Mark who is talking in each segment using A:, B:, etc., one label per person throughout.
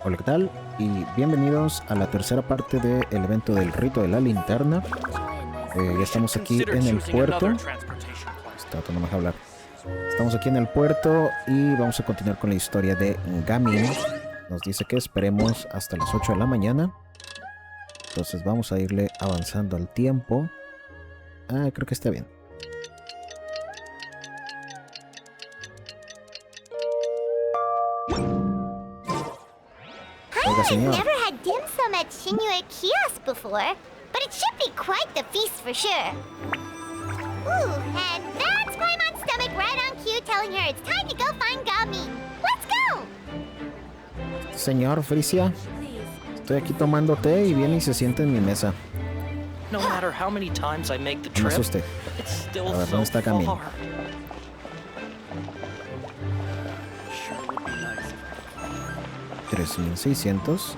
A: Hola, ¿qué tal? Y bienvenidos a la tercera parte del evento del rito de la linterna. Ya estamos aquí en el puerto. Este no me deja hablar. Estamos aquí en el puerto y vamos a continuar con la historia de Gaming. Nos dice que esperemos hasta las 8 de la mañana. Entonces vamos a irle avanzando al tiempo. Creo que está bien.
B: I've never had dim sum at Xianyun kiosk before, but it should be quite the feast for sure. Ooh, and that's Paimon's stomach right on cue telling her it's time to go find Gaming. Let's go!
A: Señor Frisia, estoy aquí tomando té y viene y se sienta en mi mesa.
C: No matter how many times I make the
A: No me
C: trip,
A: asuste.
C: it's still
A: A ver,
C: so
A: ¿dónde está Camino?
C: far. Sure would be nice.
A: 3600.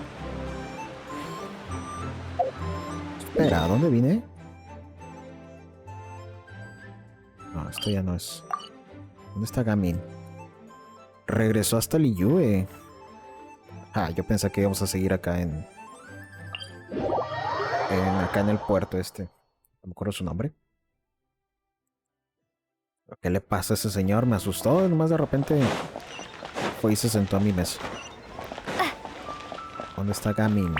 A: Espera, ¿a dónde vine? No, esto ya no es. ¿Dónde está Gamin? Regresó hasta Liyue. Yo pensé que íbamos a seguir acá acá en el puerto este. No me acuerdo su nombre. ¿Qué le pasa a ese señor? Me asustó. Nomás de repente fue y se sentó a mi mesa. ¿Dónde está Gamin?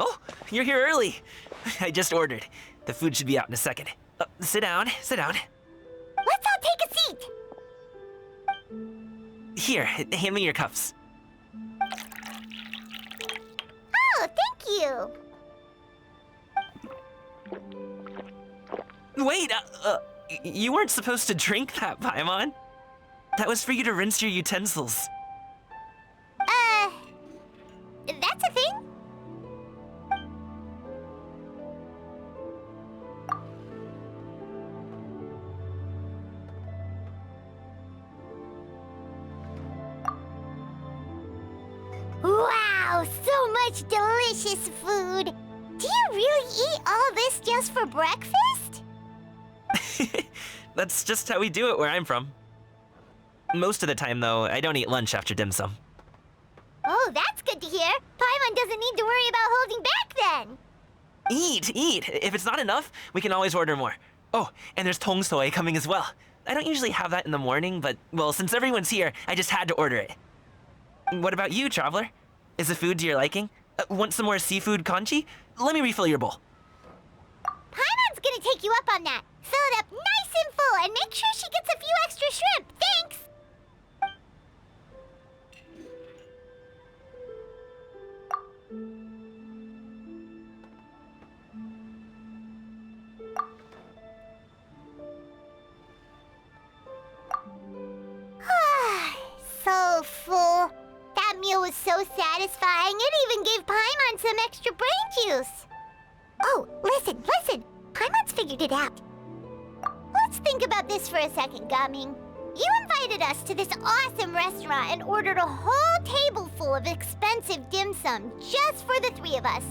C: Oh, you're here early. I just ordered. The food should be out in a second. Sit down, sit down.
B: Let's all take a seat!
C: Here, hand me your cups.
B: Oh, thank you!
C: Wait, you weren't supposed to drink that, Paimon. That was for you to rinse your utensils.
B: That's a thing? Wow, so much delicious food! Do you really eat all this just for breakfast?
C: That's just how we do it where I'm from. Most of the time, though, I don't eat lunch after dim sum.
B: Oh, that's good to hear. Paimon doesn't need to worry about holding back then.
C: Eat! If it's not enough, we can always order more. Oh, and there's tong soy coming as well. I don't usually have that in the morning, but, well, since everyone's here, I just had to order it. What about you, traveler? Is the food to your liking? Want some more seafood congee? Let me refill your bowl.
B: Paimon's gonna take you up on that. Fill it up nice and full and make sure she gets a few extra shrimp. Thanks! So full. That meal was so satisfying, it even gave Paimon some extra brain juice. Oh, listen. Paimon's figured it out. Let's think about this for a second, Gaming. You invited us to this awesome restaurant and ordered a whole table full of expensive dim sum just for the three of us.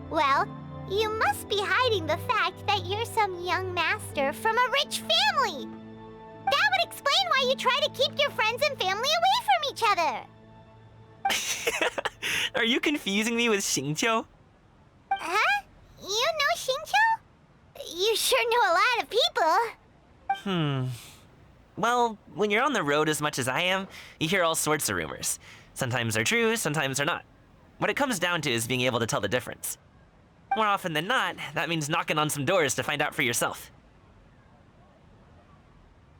B: Well, you must be hiding the fact that you're some young master from a rich family. That would explain why you try to keep your friends and family away from each other.
C: Are you confusing me with Xingqiu?
B: Huh? You know Xingqiu? You sure know a lot of people.
C: Well, when you're on the road as much as I am, you hear all sorts of rumors. Sometimes they're true, sometimes they're not. What it comes down to is being able to tell the difference. More often than not, that means knocking on some doors to find out for yourself.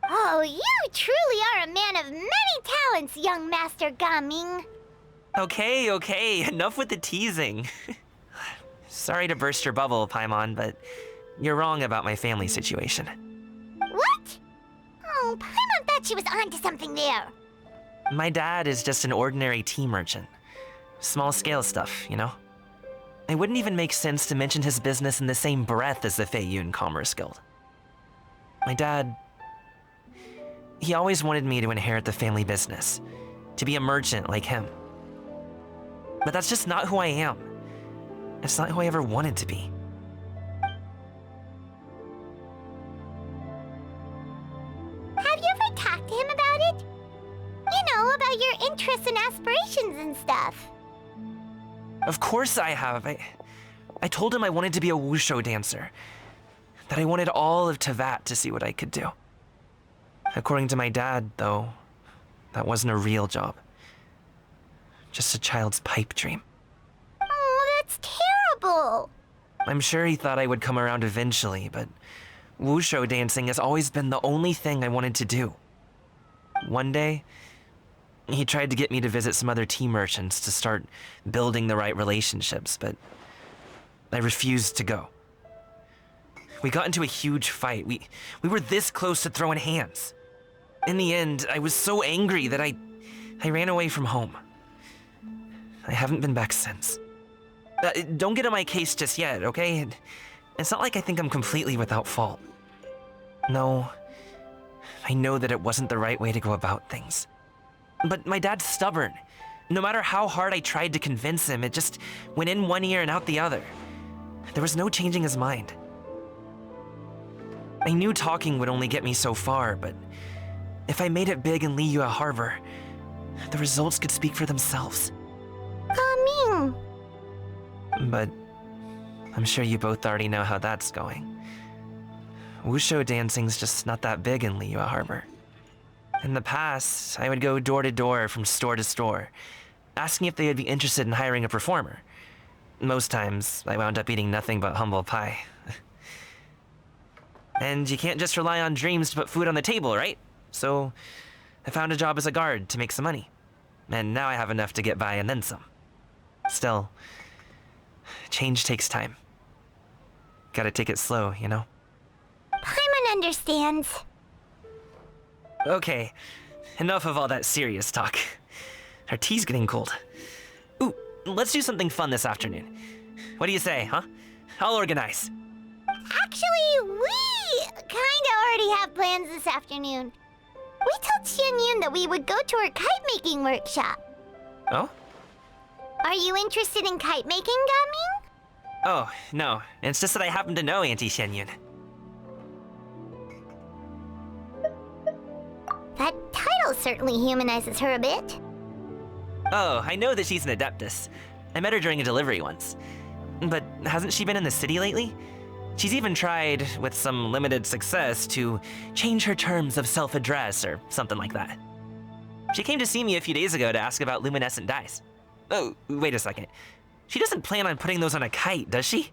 B: Oh, you truly are a man of many talents, young Master Gaming.
C: Okay, enough with the teasing. Sorry to burst your bubble, Paimon, but you're wrong about my family situation.
B: What? Oh, Paimon thought she was onto something there.
C: My dad is just an ordinary tea merchant. Small-scale stuff, you know? It wouldn't even make sense to mention his business in the same breath as the Feiyun Commerce Guild. My dad... he always wanted me to inherit the family business, to be a merchant like him. But that's just not who I am. It's not who I ever wanted to be.
B: Have you ever talked to him about it? You know, about your interests and aspirations and stuff.
C: Of course I have. I told him I wanted to be a wushu dancer. That I wanted all of Teyvat to see what I could do. According to my dad, though, that wasn't a real job. Just a child's pipe dream.
B: Oh, that's terrible.
C: I'm sure he thought I would come around eventually, but wushu dancing has always been the only thing I wanted to do. One day, he tried to get me to visit some other tea merchants to start building the right relationships, but I refused to go. We got into a huge fight. We were this close to throwing hands. In the end, I was so angry that I ran away from home. I haven't been back since. Don't get on my case just yet, okay? It's not like I think I'm completely without fault. No, I know that it wasn't the right way to go about things. But my dad's stubborn. No matter how hard I tried to convince him, it just went in one ear and out the other. There was no changing his mind. I knew talking would only get me so far, but if I made it big in Liyue Harbor, the results could speak for themselves.
B: Coming.
C: But I'm sure you both already know how that's going. Wushu dancing's just not that big in Liyue Harbor. In the past, I would go door to door from store to store, asking if they would be interested in hiring a performer. Most times, I wound up eating nothing but humble pie. And you can't just rely on dreams to put food on the table, right? So I found a job as a guard to make some money. And now I have enough to get by and then some. Still, change takes time. Gotta take it slow, you know?
B: Paimon understands.
C: Okay, enough of all that serious talk. Our tea's getting cold. Ooh, let's do something fun this afternoon. What do you say, huh? I'll organize.
B: Actually, we kinda already have plans this afternoon. We told Xianyun that we would go to her kite-making workshop.
C: Oh?
B: Are you interested in kite-making, Gaming?
C: Oh, no. It's just that I happen to know Auntie Xianyun.
B: That title certainly humanizes her a bit.
C: Oh, I know that she's an adeptus. I met her during a delivery once. But hasn't she been in the city lately? She's even tried, with some limited success, to change her terms of self-address or something like that. She came to see me a few days ago to ask about luminescent dyes. Oh, wait a second. She doesn't plan on putting those on a kite, does she?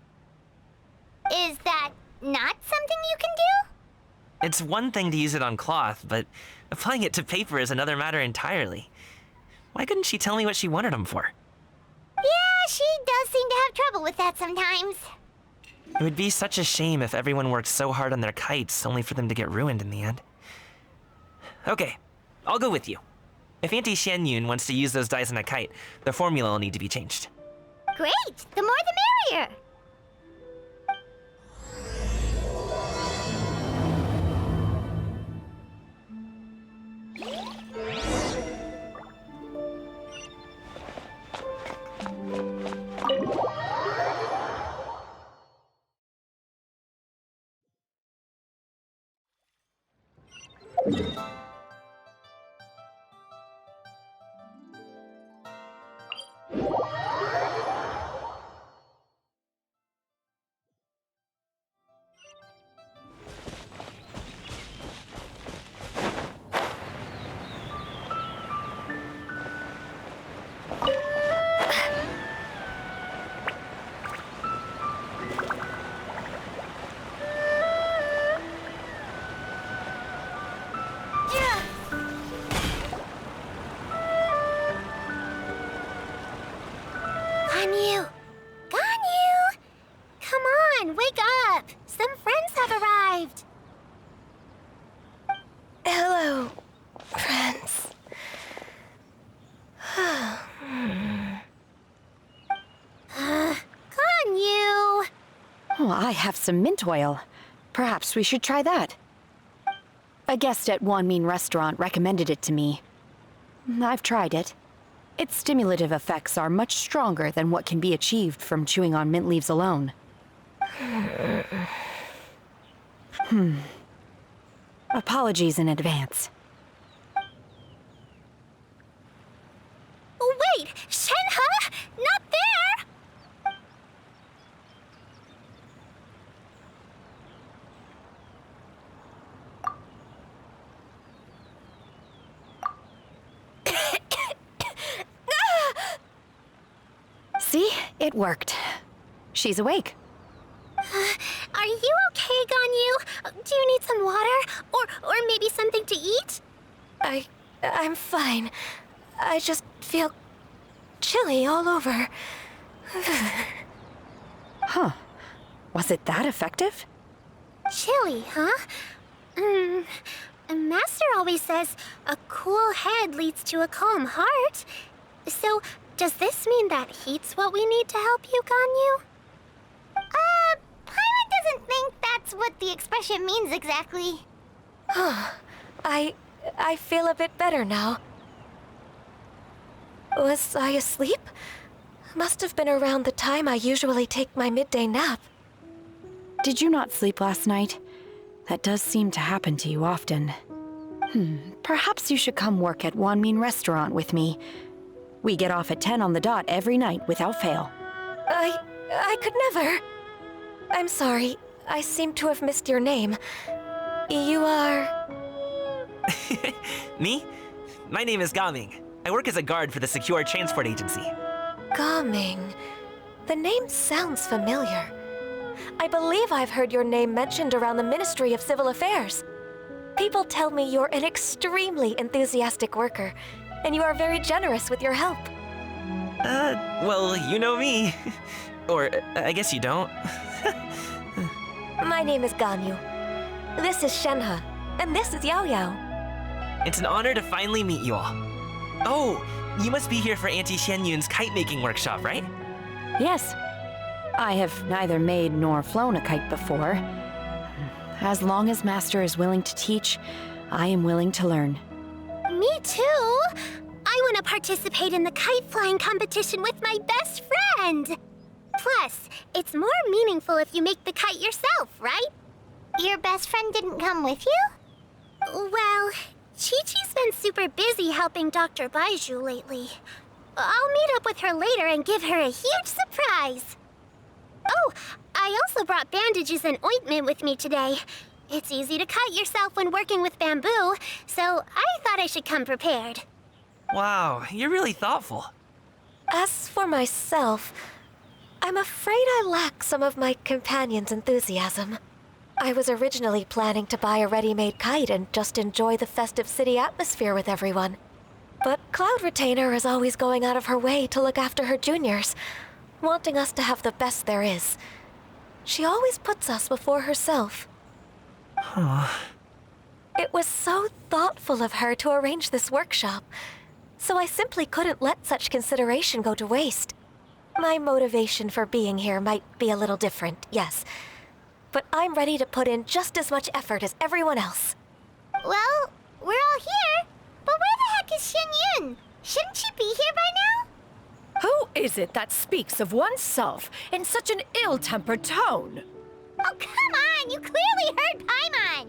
B: Is that not something you can do?
C: It's one thing to use it on cloth, but applying it to paper is another matter entirely. Why couldn't she tell me what she wanted them for?
B: Yeah, she does seem to have trouble with that sometimes.
C: It would be such a shame if everyone worked so hard on their kites only for them to get ruined in the end. Okay, I'll go with you. If Auntie Xianyun wants to use those dyes on a kite, the formula will need to be changed.
B: Great! The more the merrier! Ganyu! Ganyu! Come on, wake up! Some friends have arrived!
D: Hello, friends.
B: Ganyu!
D: Oh, I have some mint oil. Perhaps we should try that. A guest at Wanmin restaurant recommended it to me. I've tried it. Its stimulative effects are much stronger than what can be achieved from chewing on mint leaves alone. Apologies in advance.
B: Oh, wait! Shenhe! Not there!
D: See? It worked. She's awake.
B: Are you okay, Ganyu? Do you need some water? Or maybe something to eat?
E: I'm fine. I just feel chilly all over.
D: Huh. Was it that effective?
B: Chilly, huh? Master always says a cool head leads to a calm heart. So, does this mean that heat's what we need to help you, Ganyu? Paimon doesn't think that's what the expression means exactly.
E: I feel a bit better now. Was I asleep? Must have been around the time I usually take my midday nap.
D: Did you not sleep last night? That does seem to happen to you often. Perhaps you should come work at Wanmin Restaurant with me. We get off at 10 on the dot every night without fail.
E: I could never. I'm sorry. I seem to have missed your name. You are...
C: Me? My name is Gaming. I work as a guard for the Secure Transport Agency.
E: Gaming. The name sounds familiar. I believe I've heard your name mentioned around the Ministry of Civil Affairs. People tell me you're an extremely enthusiastic worker, and you are very generous with your help.
C: Well, you know me. Or, I guess you don't.
E: My name is Ganyu. This is Shenhe, and this is Yao Yao.
C: It's an honor to finally meet you all. Oh, you must be here for Auntie Xianyun's kite-making workshop, right?
D: Yes. I have neither made nor flown a kite before. As long as Master is willing to teach, I am willing to learn.
B: Me too! I want to participate in the kite flying competition with my best friend! Plus, it's more meaningful if you make the kite yourself, right? Your best friend didn't come with you? Well, Chi-Chi's been super busy helping Dr. Baizhu lately. I'll meet up with her later and give her a huge surprise. Oh, I also brought bandages and ointment with me today. It's easy to cut yourself when working with bamboo, so I thought I should come prepared.
C: Wow, you're really thoughtful.
E: As for myself, I'm afraid I lack some of my companion's enthusiasm. I was originally planning to buy a ready-made kite and just enjoy the festive city atmosphere with everyone. But Cloud Retainer is always going out of her way to look after her juniors, wanting us to have the best there is. She always puts us before herself. It was so thoughtful of her to arrange this workshop, so I simply couldn't let such consideration go to waste. My motivation for being here might be a little different, yes, but I'm ready to put in just as much effort as everyone else.
B: Well, we're all here, but where the heck is Xianyun? Shouldn't she be here by now?
F: Who is it that speaks of oneself in such an ill-tempered tone?
B: Oh, come on! You clearly heard Paimon!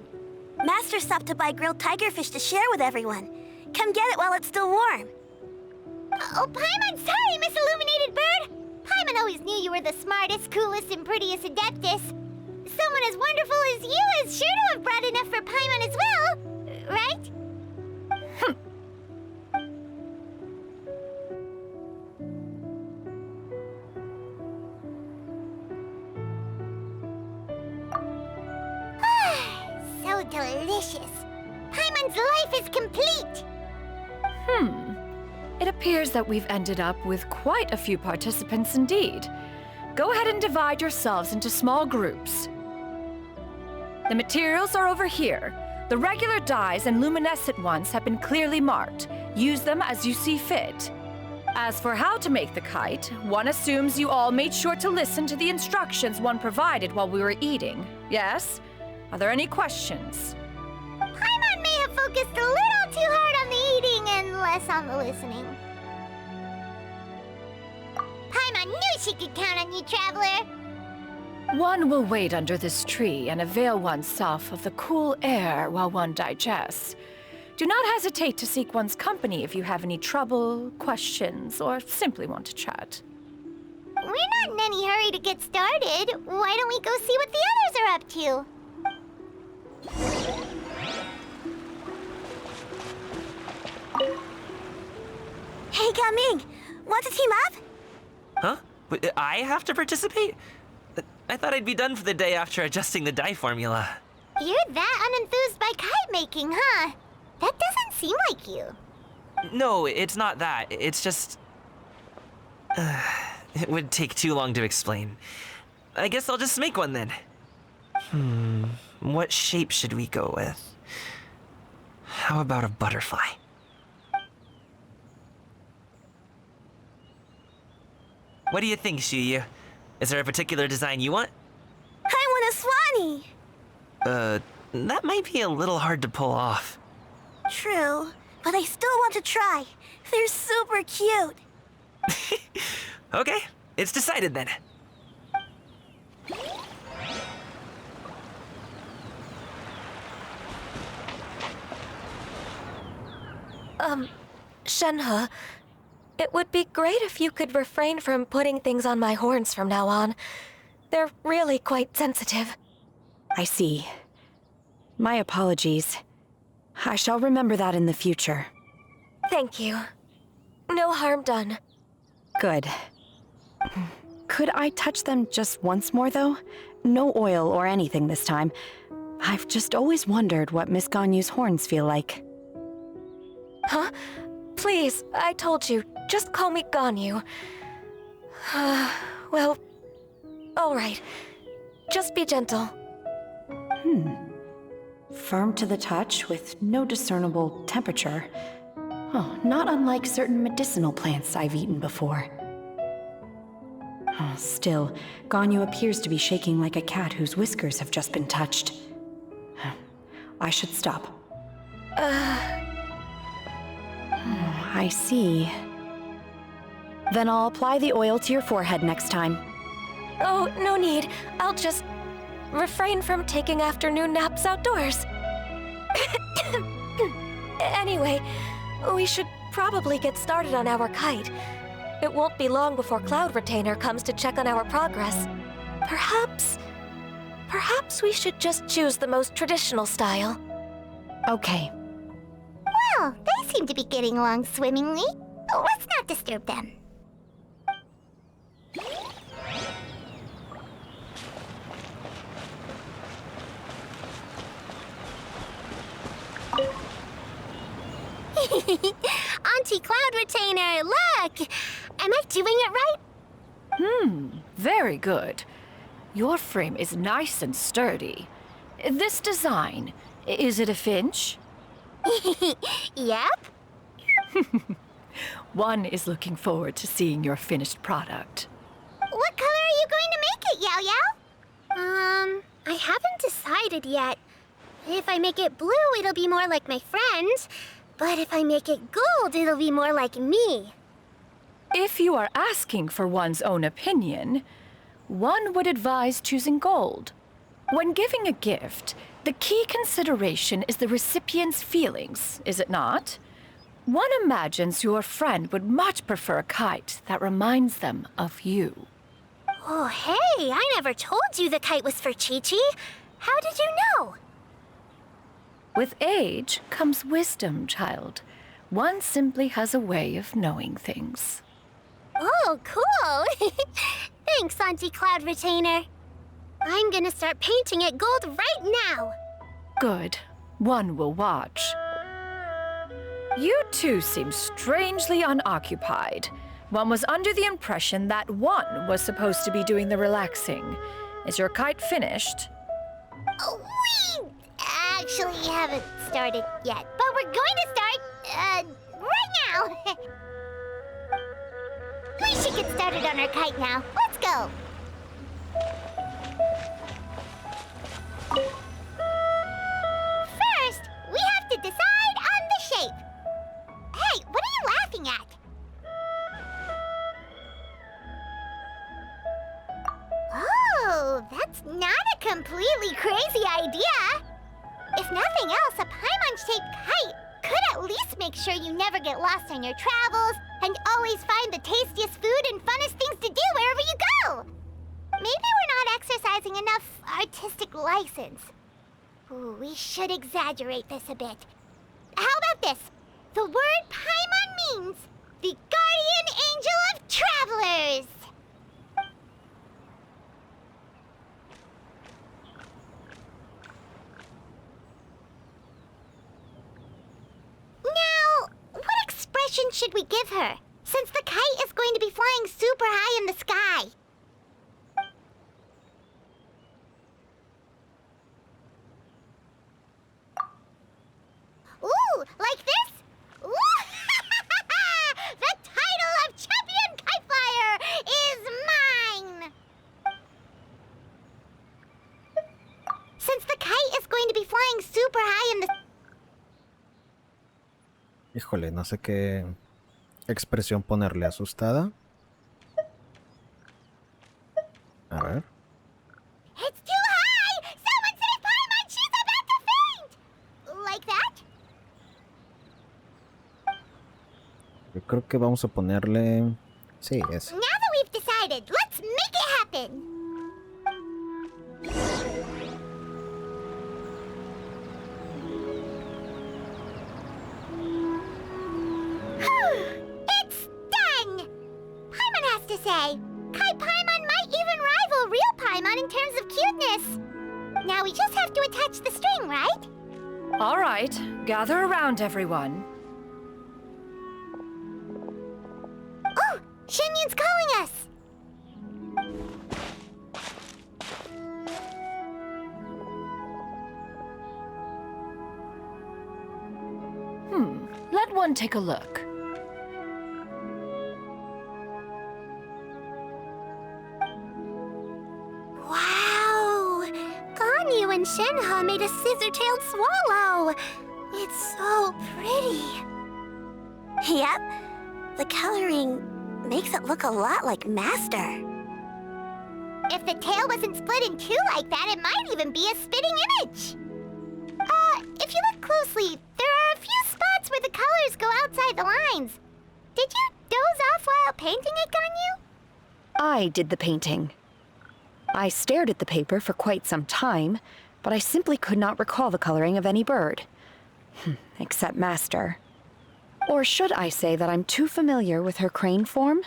B: Master stopped to buy grilled tigerfish to share with everyone. Come get it while it's still warm. Oh, Paimon, sorry, Miss Illuminated Bird! Paimon always knew you were the smartest, coolest, and prettiest Adeptus. Someone as wonderful as you is sure to have brought enough for Paimon as well, right? So delicious. Paimon's life is complete.
F: It appears that we've ended up with quite a few participants indeed. Go ahead and divide yourselves into small groups. The materials are over here. The regular dyes and luminescent ones have been clearly marked. Use them as you see fit. As for how to make the kite, one assumes you all made sure to listen to the instructions one provided while we were eating. Yes? Are there any questions?
B: Paimon may have focused a little too hard on the eating and less on the listening. Paimon knew she could count on you, Traveler.
F: One will wait under this tree and avail oneself of the cool air while one digests. Do not hesitate to seek one's company if you have any trouble, questions, or simply want to chat.
B: We're not in any hurry to get started. Why don't we go see what the others are up to?
E: Hey, Gaming! Want to team up?
C: Huh? But I have to participate? I thought I'd be done for the day after adjusting the dye formula.
B: You're that unenthused by kite making, huh? That doesn't seem like you.
C: No, it's not that. It's just... it would take too long to explain. I guess I'll just make one then. What shape should we go with? How about a butterfly? What do you think, Xianyun? Is there a particular design you want?
E: I want a swanee!
C: That might be a little hard to pull off.
E: True, but I still want to try. They're super cute.
C: Okay, it's decided then.
E: Shenhe, it would be great if you could refrain from putting things on my horns from now on. They're really quite sensitive.
D: I see. My apologies. I shall remember that in the future.
E: Thank you. No harm done.
D: Good. Could I touch them just once more, though? No oil or anything this time. I've just always wondered what Miss Ganyu's horns feel like.
E: Huh? Please, I told you, just call me Ganyu. Well, all right. Just be gentle.
D: Firm to the touch with no discernible temperature. Oh, not unlike certain medicinal plants I've eaten before. Oh, still, Ganyu appears to be shaking like a cat whose whiskers have just been touched. I should stop. I see. Then I'll apply the oil to your forehead next time.
E: Oh, no need. I'll just refrain from taking afternoon naps outdoors. Anyway, we should probably get started on our kite. It won't be long before Cloud Retainer comes to check on our progress. Perhaps we should just choose the most traditional style.
D: Okay.
B: Well, they seem to be getting along swimmingly. Oh, let's not disturb them. Auntie Cloud Retainer, look! Am I doing it right?
F: Very good. Your frame is nice and sturdy. This design, is it a finch?
B: Yep.
F: One is looking forward to seeing your finished product.
B: What color are you going to make it, Yao Yao? I haven't decided yet. If I make it blue, it'll be more like my friend. But if I make it gold, it'll be more like me.
F: If you are asking for one's own opinion, one would advise choosing gold. When giving a gift, the key consideration is the recipient's feelings, is it not? One imagines your friend would much prefer a kite that reminds them of you.
B: Oh, hey, I never told you the kite was for Chi-Chi. How did you know?
F: With age comes wisdom, child. One simply has a way of knowing things.
B: Oh, cool. Thanks, Auntie Cloud Retainer. I'm gonna start painting it gold right now.
F: Good. One will watch. You two seem strangely unoccupied. One was under the impression that one was supposed to be doing the relaxing. Is your kite finished?
B: We actually haven't started yet, but we're going to start, right now. We should get started on our kite now. Let's go. First, we have to decide on the shape. Hey, what are you laughing at? It's not a completely crazy idea. If nothing else, a Paimon-shaped kite could at least make sure you never get lost on your travels and always find the tastiest food and funnest things to do wherever you go. Maybe we're not exercising enough artistic license. Ooh, we should exaggerate this a bit. How about this? The word Paimon means the guardian angel of travelers. Now, what expression should we give her, since the kite is going to be flying super high in the sky? Ooh, like this? Ooh! The title of Champion Kite Flyer is mine! Since the kite is going to be flying super high in the...
A: Híjole, no sé qué expresión ponerle. ¿Asustada? A ver.
B: It's too high! Someone save Paimon! She's about to faint! Like that?
A: Yo creo que vamos a ponerle... Sí, ese.
B: Now that we've decided, let's make it happen! It's done! Paimon has to say, Kai Paimon might even rival real Paimon in terms of cuteness. Now we just have to attach the string, right?
F: All right, gather around, everyone.
B: Oh, Xianyun's calling us!
F: Let one take a look.
B: Wow! Ganyu and Shenhe made a scissor-tailed swallow! It's so pretty! Yep, the coloring makes it look a lot like Master. If the tail wasn't split in two like that, it might even be a spitting image! If you look closely, there are a few spots where the colors go outside the lines. Did you doze off while painting it, Ganyu?
D: I did the painting. I stared at the paper for quite some time, but I simply could not recall the coloring of any bird. Except Master. Or should I say that I'm too familiar with her crane form?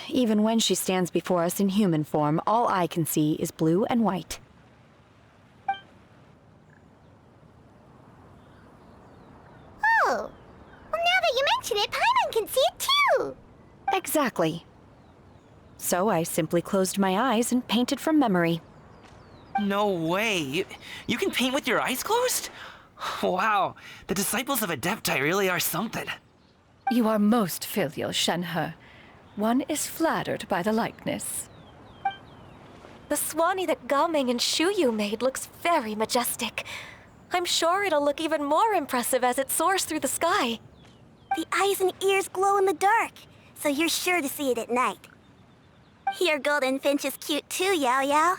D: Even when she stands before us in human form, all I can see is blue and white.
B: Oh, well, now that you mention it, Paimon can see it too!
D: Exactly. So I simply closed my eyes and painted from memory.
C: No way. You can paint with your eyes closed? Wow, the disciples of Adepti really are something.
F: You are most filial, Shenhe. One is flattered by the likeness.
E: The Swanee that Gaming and Shuyu made looks very majestic. I'm sure it'll look even more impressive as it soars through the sky.
B: The eyes and ears glow in the dark, so you're sure to see it at night. Your golden finch is cute too, Yao Yao.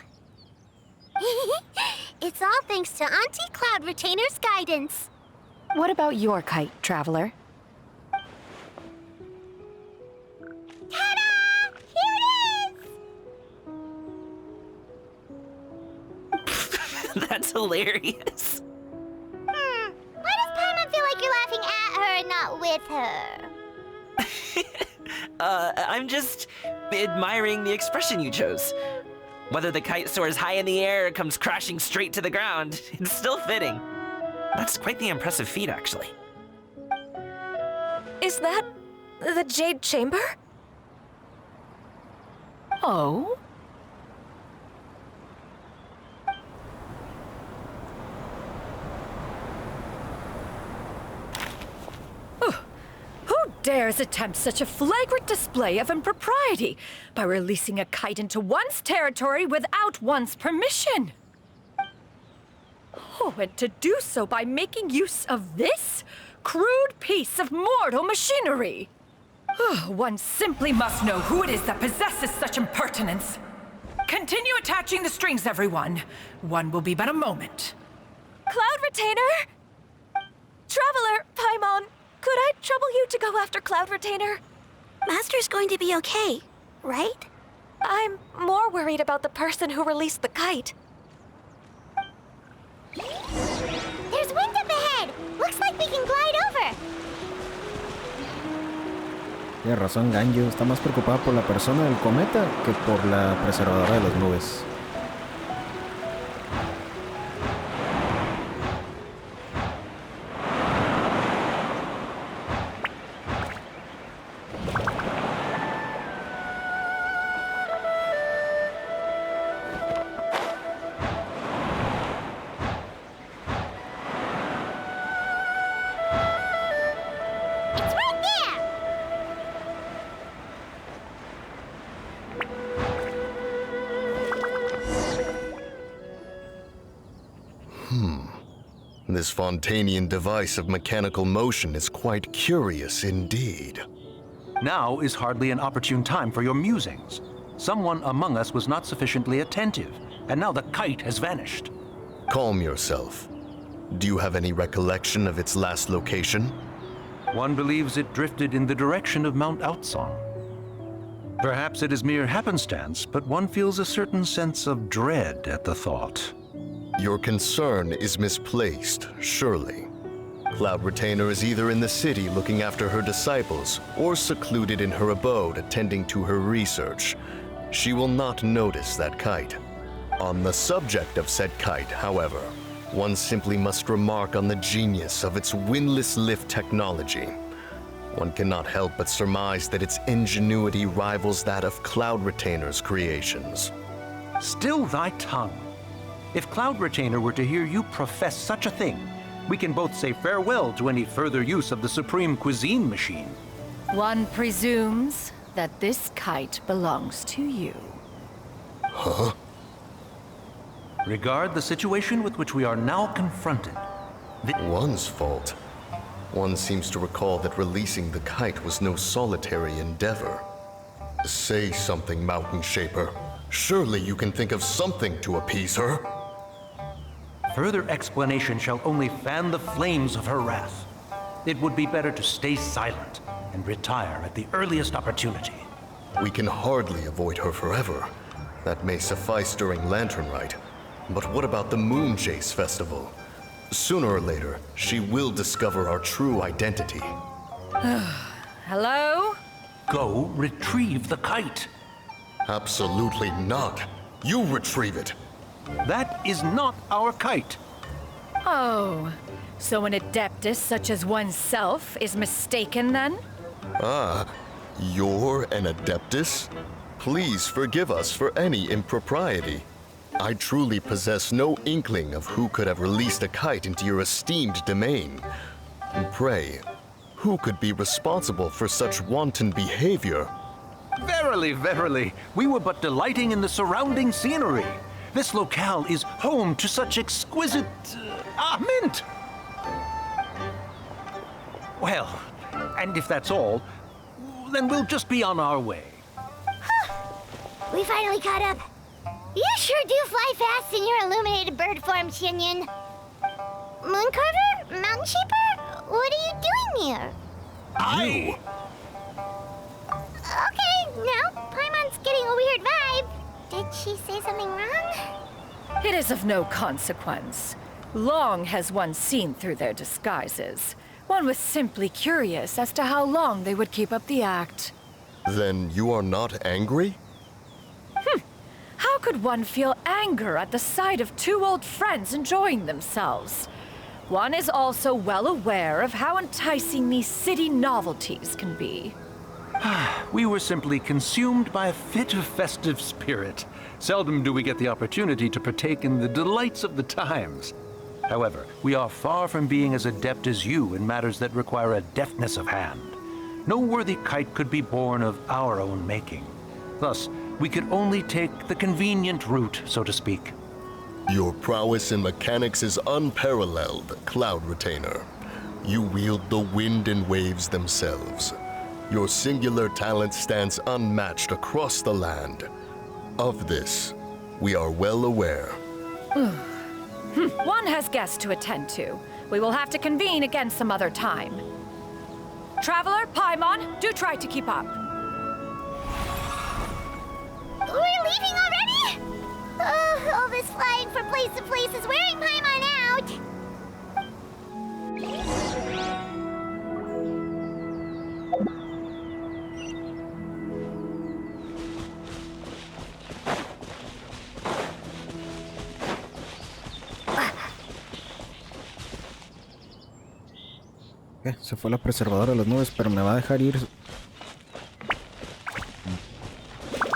B: It's all thanks to Auntie Cloud Retainer's guidance.
D: What about your kite, traveler?
B: Ta-da! Here it is!
C: That's hilarious.
B: Why does Paimon feel like you're laughing at her and not with her?
C: I'm just admiring the expression you chose. Whether the kite soars high in the air or comes crashing straight to the ground, it's still fitting. That's quite the impressive feat, actually.
E: Is that the Jade Chamber?
F: Oh? Who dares attempt such a flagrant display of impropriety by releasing a kite into one's territory without one's permission? Oh, and to do so by making use of this crude piece of mortal machinery. One simply must know who it is that possesses such impertinence. Continue attaching the strings, everyone. One will be but a moment.
E: Cloud Retainer! Traveler, Paimon, could I trouble you to go after Cloud Retainer?
B: Master's going to be okay, right?
E: I'm more worried about the person who released the kite.
B: There's wind up ahead! Looks like we can glide over!
A: Tiene razón, Ganyu. Está más preocupada por la persona del cometa que por la preservadora de las nubes.
B: It's right there!
G: This Fontanian device of mechanical motion is quite curious indeed.
H: Now is hardly an opportune time for your musings. Someone among us was not sufficiently attentive, and now the kite has vanished.
G: Calm yourself. Do you have any recollection of its last location?
H: One believes it drifted in the direction of Mount Aozang. Perhaps it is mere happenstance, but one feels a certain sense of dread at the thought.
G: Your concern is misplaced, surely. Cloud Retainer is either in the city looking after her disciples, or secluded in her abode attending to her research. She will not notice that kite. On the subject of said kite, however, one simply must remark on the genius of its windless lift technology. One cannot help but surmise that its ingenuity rivals that of Cloud Retainer's creations.
H: Still thy tongue. If Cloud Retainer were to hear you profess such a thing, we can both say farewell to any further use of the Supreme Cuisine Machine.
F: One presumes that this kite belongs to you.
G: Huh?
H: Regard the situation with which we are now confronted.
G: One's fault. One seems to recall that releasing the kite was no solitary endeavor. Say something, Mountain Shaper. Surely you can think of something to appease her.
H: Further explanation shall only fan the flames of her wrath. It would be better to stay silent and retire at the earliest opportunity.
G: We can hardly avoid her forever. That may suffice during Lantern Rite. But what about the Moon Chase Festival? Sooner or later, she will discover our true identity.
F: Hello?
H: Go retrieve the kite.
G: Absolutely not. You retrieve it.
H: That is not our kite.
F: Oh, so an adeptus such as oneself is mistaken then?
G: Ah, you're an adeptus? Please forgive us for any impropriety. I truly possess no inkling of who could have released a kite into your esteemed domain. Pray, who could be responsible for such wanton behavior?
H: Verily, verily, we were but delighting in the surrounding scenery. This locale is home to such exquisite... mint! Well, and if that's all, then we'll just be on our way.
B: We finally caught up. You sure do fly fast in your illuminated bird form, Xianyun. Mooncarver? Mountain Shaper? What are you doing here?
G: You!
B: Okay, now Paimon's getting a weird vibe. Did she say something wrong?
F: It is of no consequence. Long has one seen through their disguises. One was simply curious as to how long they would keep up the act.
G: Then you are not angry?
F: How could one feel anger at the sight of two old friends enjoying themselves? One is also well aware of how enticing these city novelties can be.
H: We were simply consumed by a fit of festive spirit. Seldom do we get the opportunity to partake in the delights of the times. However, we are far from being as adept as you in matters that require a deftness of hand. No worthy kite could be born of our own making. Thus, we could only take the convenient route, so to speak.
G: Your prowess in mechanics is unparalleled, Cloud Retainer. You wield the wind and waves themselves. Your singular talent stands unmatched across the land. Of this, We are well aware.
F: One has guests to attend to. We will have to convene again some other time. Traveler, Paimon, do try to keep up.
B: We're leaving already? All this flying from place to place is wearing Paimon out.
A: Se fue la preservadora de las nubes, pero me va a dejar ir.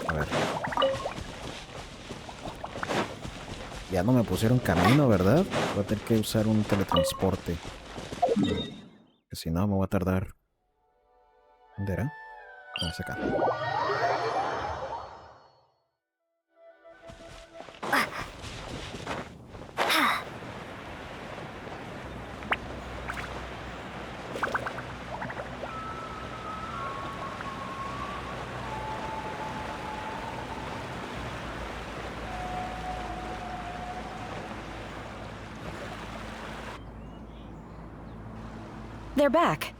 A: A ver. Ya no me pusieron camino, ¿verdad? Voy a tener que usar un teletransporte. Que si no, me voy a tardar. ¿Dónde era? No, es acá.
D: They're back.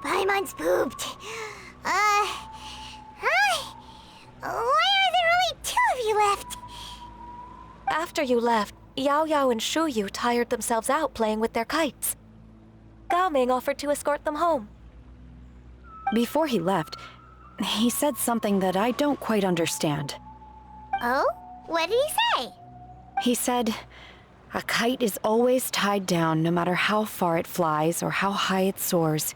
B: Paimon's pooped. Hi. Why are there only 2 of you left?
E: After you left, Yao Yao and Shu Yu tired themselves out playing with their kites. Gaming offered to escort them home.
D: Before he left, he said something that I don't quite understand.
B: Oh? What did he say?
D: He said, a kite is always tied down no matter how far it flies or how high it soars.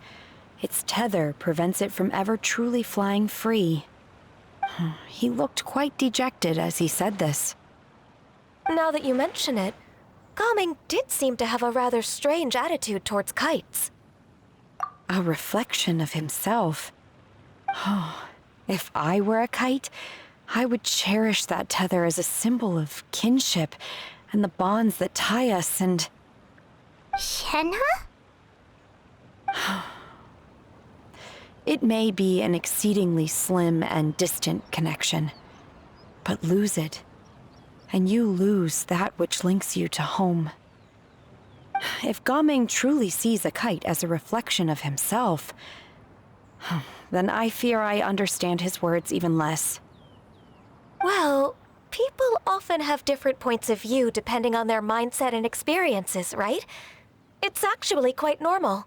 D: Its tether prevents it from ever truly flying free. He looked quite dejected as he said this.
E: Now that you mention it, Gaming did seem to have a rather strange attitude towards kites.
D: A reflection of himself. If I were a kite, I would cherish that tether as a symbol of kinship and the bonds that tie us and...
B: Shenhe?
D: It may be an exceedingly slim and distant connection, but lose it, and you lose that which links you to home. If Gaming truly sees a kite as a reflection of himself, then I fear I understand his words even less.
E: Well, people often have different points of view depending on their mindset and experiences, right? It's actually quite normal.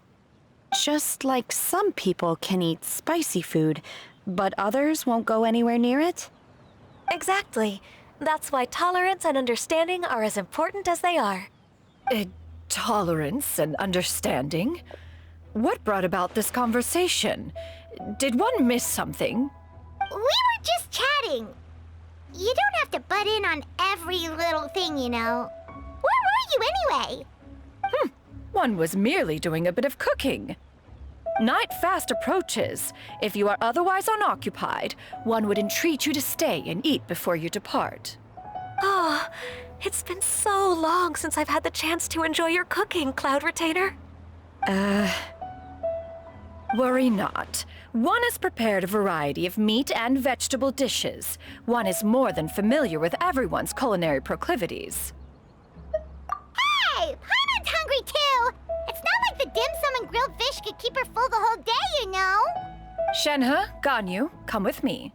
D: Just like some people can eat spicy food, but others won't go anywhere near it?
E: Exactly. That's why tolerance and understanding are as important as they are.
F: Tolerance and understanding? What brought about this conversation? Did one miss something?
B: We were just chatting. You don't have to butt in on every little thing, you know. Where were you anyway?
F: One was merely doing a bit of cooking. Night fast approaches. If you are otherwise unoccupied, one would entreat you to stay and eat before you depart.
E: Oh, it's been so long since I've had the chance to enjoy your cooking, Cloud Retainer.
F: Worry not. One has prepared a variety of meat and vegetable dishes. One is more than familiar with everyone's culinary proclivities.
B: Hey! Paimon's hungry too! It's not like the dim sum and grilled fish could keep her full the whole day, you know!
F: Shenhe, Ganyu, come with me.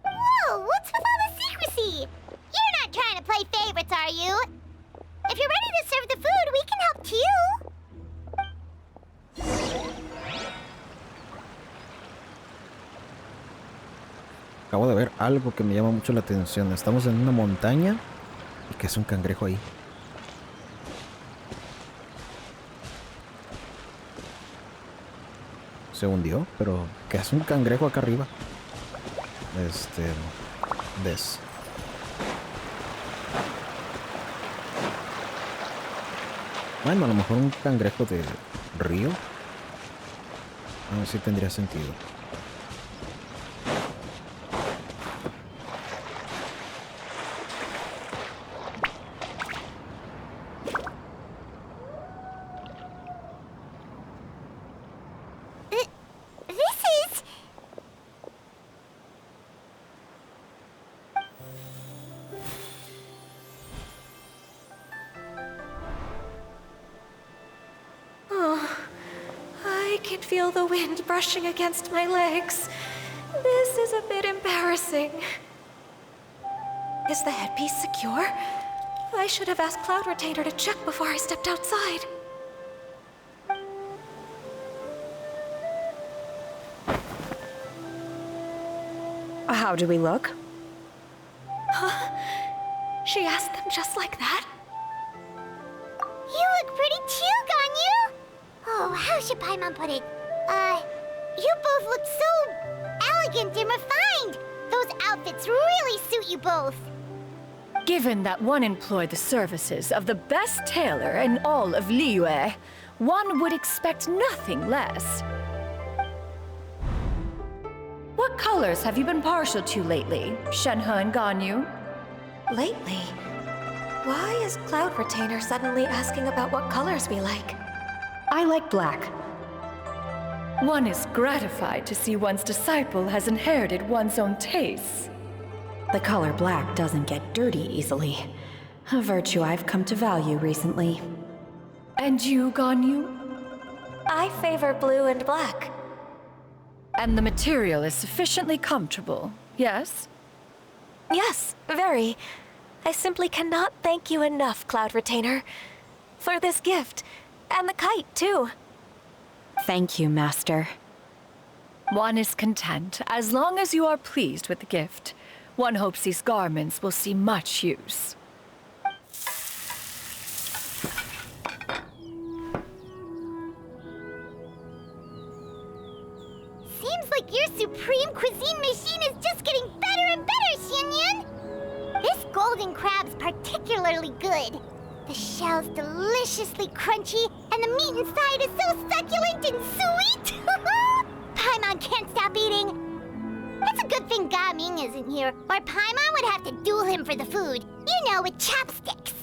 B: Whoa, what's with all the secrecy? You're not trying to play favorites, are you? If you're ready to serve the food, we can help too!
A: Acabo de ver algo que me llama mucho la atención. Estamos en una montaña y que es un cangrejo ahí. Se hundió, pero que es un cangrejo acá arriba. Bueno, a lo mejor un cangrejo de río. A ver si tendría sentido.
E: can feel the wind brushing against my legs. This is a bit embarrassing. Is the headpiece secure? I should have asked Cloud Retainer to check before I stepped outside.
D: How do we look?
E: Huh? She asked them just like that?
B: You look pretty too, Ganyu! Oh, how should Paimon put it? You both look so elegant and refined! Those outfits really suit you both.
F: Given that one employed the services of the best tailor in all of Liyue, one would expect nothing less. What colors have you been partial to lately, Shenhe and Ganyu?
E: Lately? Why is Cloud Retainer suddenly asking about what colors we like?
D: I like black.
F: One is gratified to see one's disciple has inherited one's own tastes.
D: The color black doesn't get dirty easily, a virtue I've come to value recently.
F: And you, Ganyu?
E: I favor blue and black.
F: And the material is sufficiently comfortable, yes?
E: Yes, very. I simply cannot thank you enough, Cloud Retainer, for this gift, and the kite, too.
D: Thank you, Master.
F: One is content as long as you are pleased with the gift. One hopes these garments will see much use.
B: Seems like your supreme cuisine machine is just getting better and better, Xianyun! This golden crab's particularly good. The shell's deliciously crunchy, and the meat inside is so succulent and sweet! Paimon can't stop eating. It's a good thing Gaming isn't here, or Paimon would have to duel him for the food. You know, with chopsticks.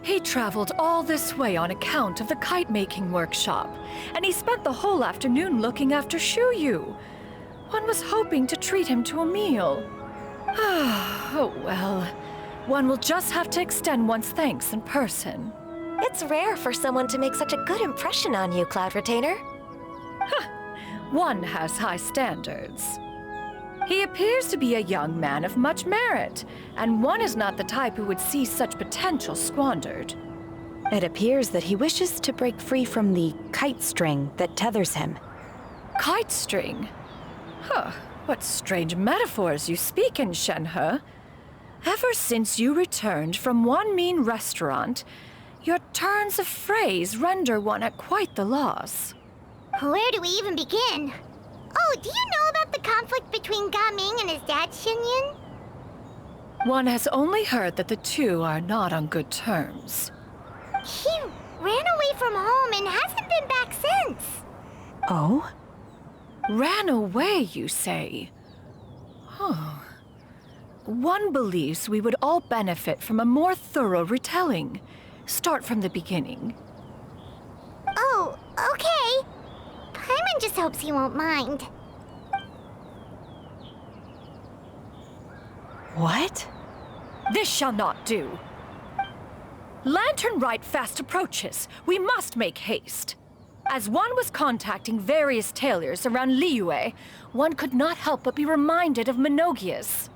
F: He traveled all this way on account of the kite-making workshop, and he spent the whole afternoon looking after Xianyun. One was hoping to treat him to a meal. Oh well, one will just have to extend one's thanks in person.
E: It's rare for someone to make such a good impression on you, Cloud Retainer.
F: One has high standards. He appears to be a young man of much merit, and one is not the type who would see such potential squandered.
D: It appears that he wishes to break free from the kite string that tethers him.
F: Kite string? Huh, what strange metaphors you speak in, Shenhe. Ever since you returned from one mean restaurant, your turns of phrase render one at quite the loss.
B: Where do we even begin? Oh, do you know about the conflict between Gaming and his dad, Xianyun?
F: One has only heard that the two are not on good terms.
B: He ran away from home and hasn't been back since.
D: Oh?
F: Ran away, you say? Huh. One believes we would all benefit from a more thorough retelling. Start from the beginning.
B: Oh, okay. Paimon just hopes he won't mind.
D: What?
F: This shall not do. Lantern Rite fast approaches. We must make haste. As one was contacting various tailors around Liyue, one could not help but be reminded of Menogias.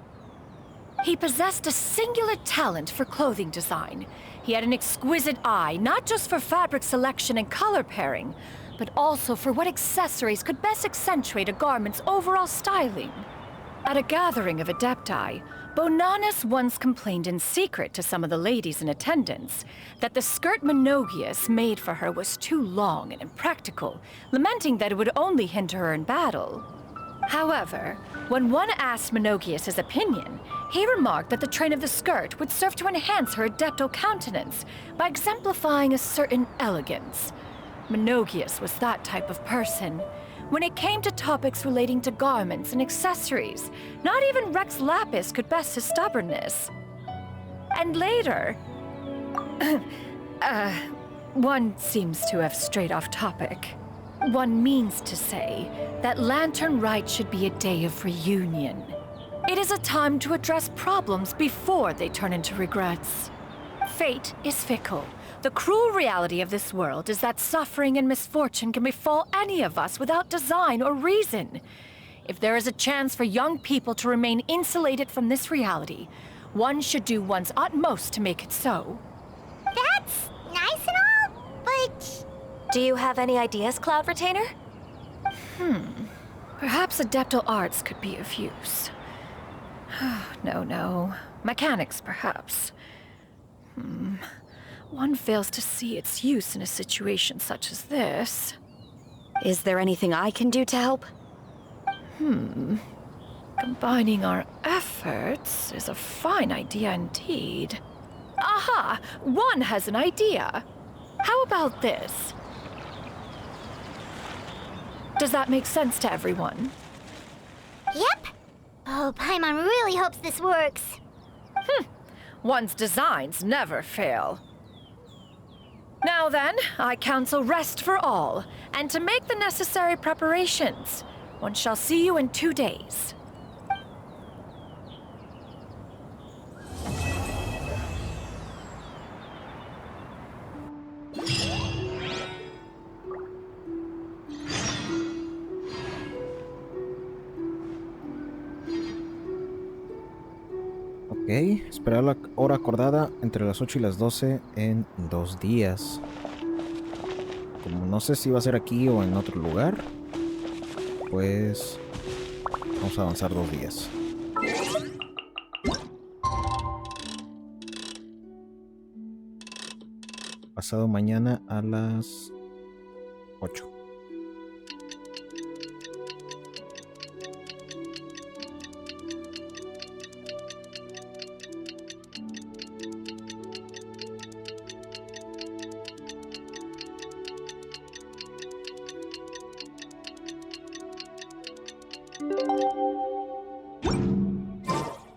F: He possessed a singular talent for clothing design. He had an exquisite eye, not just for fabric selection and color pairing, but also for what accessories could best accentuate a garment's overall styling. At a gathering of adepti, Bonanis once complained in secret to some of the ladies in attendance that the skirt Menogias made for her was too long and impractical, lamenting that it would only hinder her in battle. However, when one asked Menogias his opinion, he remarked that the train of the skirt would serve to enhance her adepto countenance by exemplifying a certain elegance. Menogias was that type of person. When it came to topics relating to garments and accessories, not even Rex Lapis could best his stubbornness. And later... one seems to have strayed off topic. One means to say that Lantern Rite should be a day of reunion. It is a time to address problems before they turn into regrets. Fate is fickle. The cruel reality of this world is that suffering and misfortune can befall any of us without design or reason. If there is a chance for young people to remain insulated from this reality, one should do one's utmost to make it so.
B: That's nice and all, but...
E: Do you have any ideas, Cloud Retainer?
F: Perhaps adeptal arts could be of use. No. Mechanics, perhaps. One fails to see its use in a situation such as this.
D: Is there anything I can do to help?
F: Combining our efforts is a fine idea indeed. Aha! One has an idea. How about this? Does that make sense to everyone?
B: Yep. Oh, Paimon really hopes this works.
F: One's designs never fail. Now then, I counsel rest for all, and to make the necessary preparations. One shall see you in 2 days.
A: Ok, esperar la hora acordada entre las 8 y las 12 en 2 días. Como no sé si va a ser aquí o en otro lugar, pues vamos a avanzar 2 días. Pasado mañana a las 8.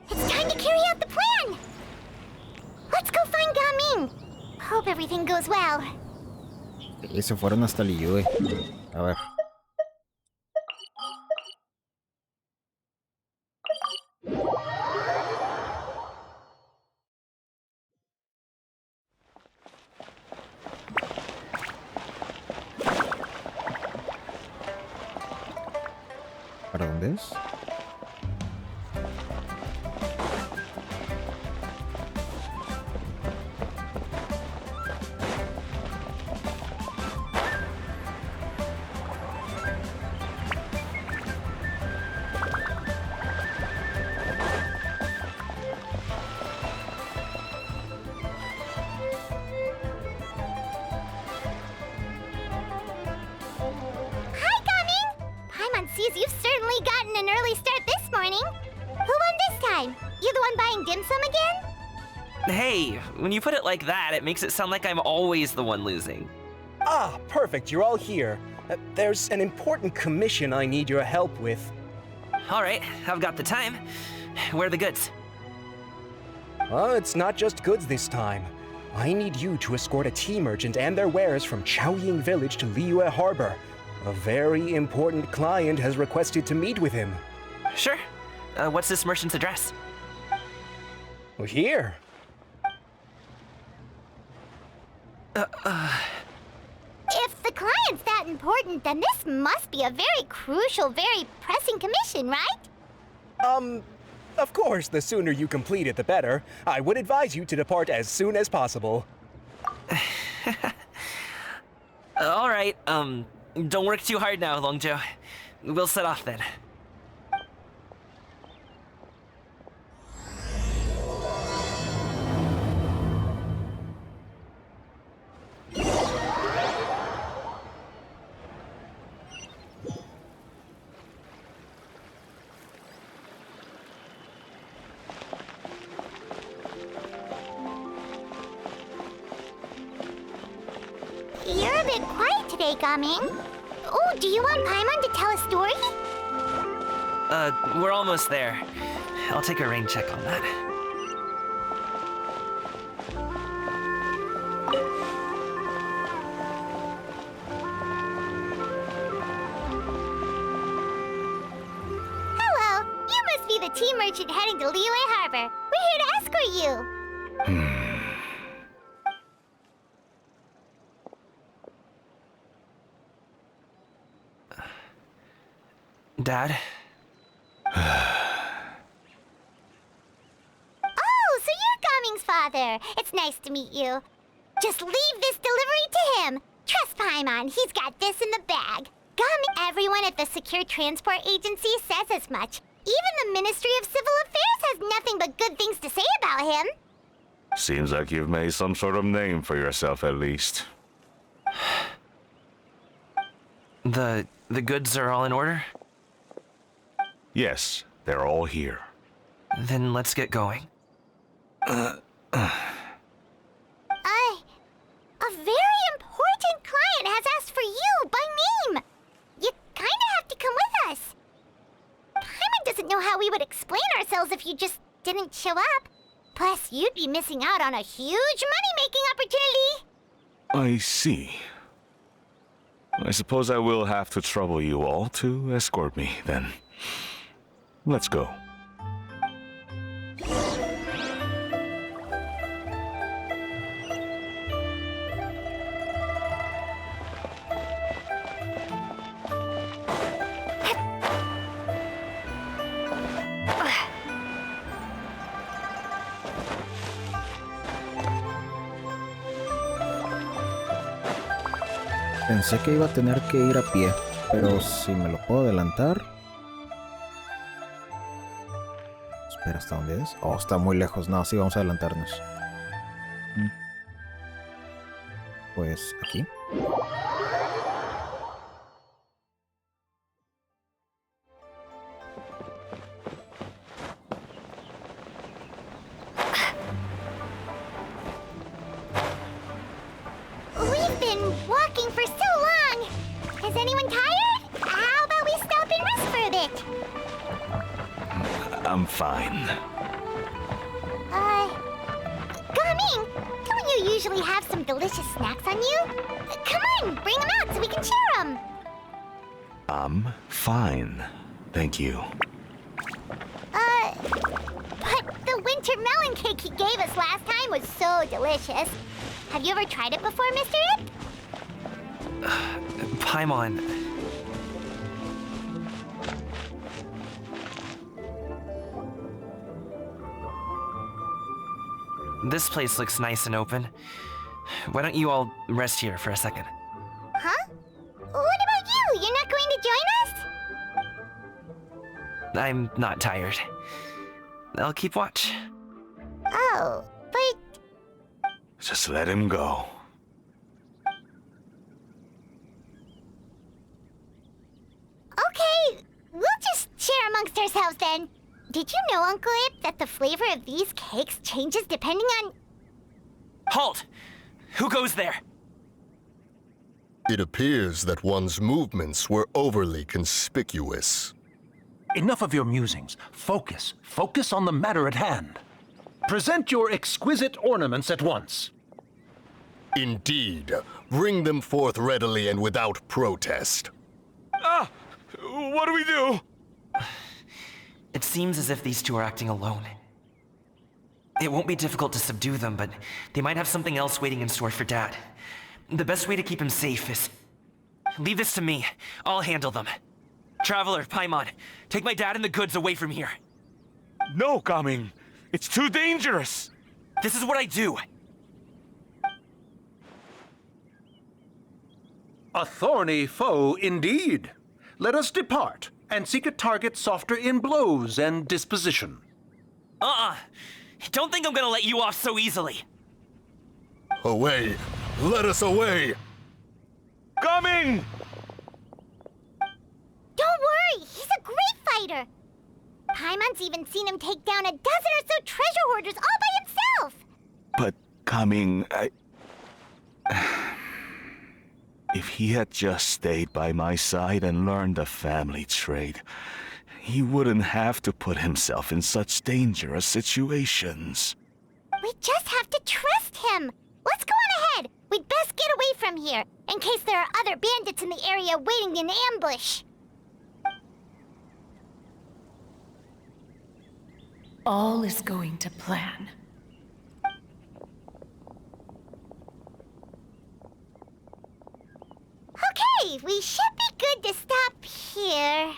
B: It's time to carry out the plan! Let's go find Gaming! Hope everything goes well.
A: Y se fueron hasta Liyue. A ver. ¿Para dónde es?
B: Sees you've certainly gotten an early start this morning. Who won this time? You the one buying dim sum again?
C: Hey, when you put it like that, it makes it sound like I'm always the one losing.
I: Ah, perfect, you're all here. There's an important commission I need your help with.
C: All right, I've got the time. Where are the goods?
I: It's not just goods this time. I need you to escort a tea merchant and their wares from Chaoying Village to Liyue Harbor. A very important client has requested to meet with him.
C: Sure. What's this merchant's address?
I: Well, here.
B: If the client's that important, then this must be a very crucial, very pressing commission, right?
I: Of course, the sooner you complete it, the better. I would advise you to depart as soon as possible.
C: All right, don't work too hard now, Longjo. We'll set off then.
B: You're a bit quiet today, Gaming. Oh, do you want Paimon to tell a story?
C: We're almost there. I'll take a rain check on that.
B: Hello, you must be the tea merchant heading to Liyue Harbor. We're here to escort you.
C: Dad?
B: Oh, so you're Gaming's father. It's nice to meet you. Just leave this delivery to him. Trust Paimon, he's got this in the bag. Gaming, everyone at the Secure Transport Agency says as much. Even the Ministry of Civil Affairs has nothing but good things to say about him.
J: Seems like you've made some sort of name for yourself at least.
C: The goods are all in order?
J: Yes, they're all here.
C: Then let's get going.
B: A very important client has asked for you by name. You kinda have to come with us. Paimon doesn't know how we would explain ourselves if you just didn't show up. Plus, you'd be missing out on a huge money-making opportunity.
J: I see. I suppose I will have to trouble you all to escort me, then. Let's go.
A: Pensé que iba a tener que ir a pie, pero si me lo puedo adelantar... Espera, ¿hasta dónde es? Oh, está muy lejos. No, sí, vamos a adelantarnos. Pues aquí.
B: We've been walking for so long. Is anyone tired? How about we stop and rest for a bit?
J: I'm fine.
B: Gaming, don't you usually have some delicious snacks on you? Come on, bring them out so we can share them.
J: I'm fine. Thank you.
B: But the winter melon cake he gave us last time was so delicious. Have you ever tried it before, Mr. Yip?
C: Paimon. This place looks nice and open. Why don't you all rest here for a second?
B: Huh? What about you? You're not going to join us?
C: I'm not tired. I'll keep watch.
B: Oh, but
J: Just let him go.
B: okay, we'll just share amongst ourselves then. Did you know, Uncle Yip, that the flavor of these cakes changes depending on...
C: Halt! Who goes there?
G: It appears that one's movements were overly conspicuous.
H: Enough of your musings. Focus. Focus on the matter at hand. Present your exquisite ornaments at once.
G: Indeed. Bring them forth readily and without protest.
J: What do we do?
C: It seems as if these two are acting alone. It won't be difficult to subdue them, but they might have something else waiting in store for Dad. The best way to keep him safe is... leave this to me. I'll handle them. Traveler, Paimon, take my dad and the goods away from here.
J: No, Gaming. It's too dangerous.
C: This is what I do.
H: A thorny foe indeed. Let us depart and seek a target softer in blows and disposition.
C: Don't think I'm gonna let you off so easily.
G: Away! Let us away!
J: Gaming!
B: Don't worry, he's a great fighter. Paimon's even seen him take down a dozen or so treasure hoarders all by himself.
J: But Gaming, if he had just stayed by my side and learned the family trade, he wouldn't have to put himself in such dangerous situations.
B: We just have to trust him. Let's go on ahead. We'd best get away from here, in case there are other bandits in the area waiting in ambush.
F: All is going to plan.
B: Okay, we should be good to stop here.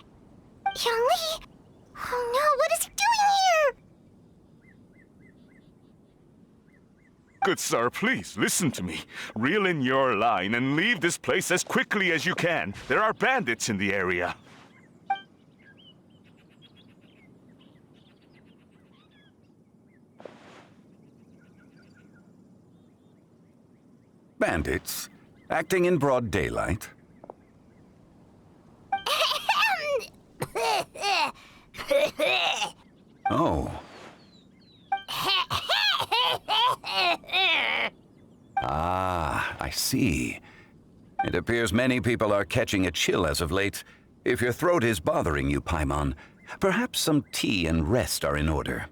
B: Zhongli? Oh no, what is he doing here?
J: Good sir, please, listen to me. Reel in your line and leave this place as quickly as you can. There are bandits in the area.
K: Bandits? Acting in broad daylight? Oh. Ah, I see. It appears many people are catching a chill as of late. If your throat is bothering you, Paimon, perhaps some tea and rest are in order.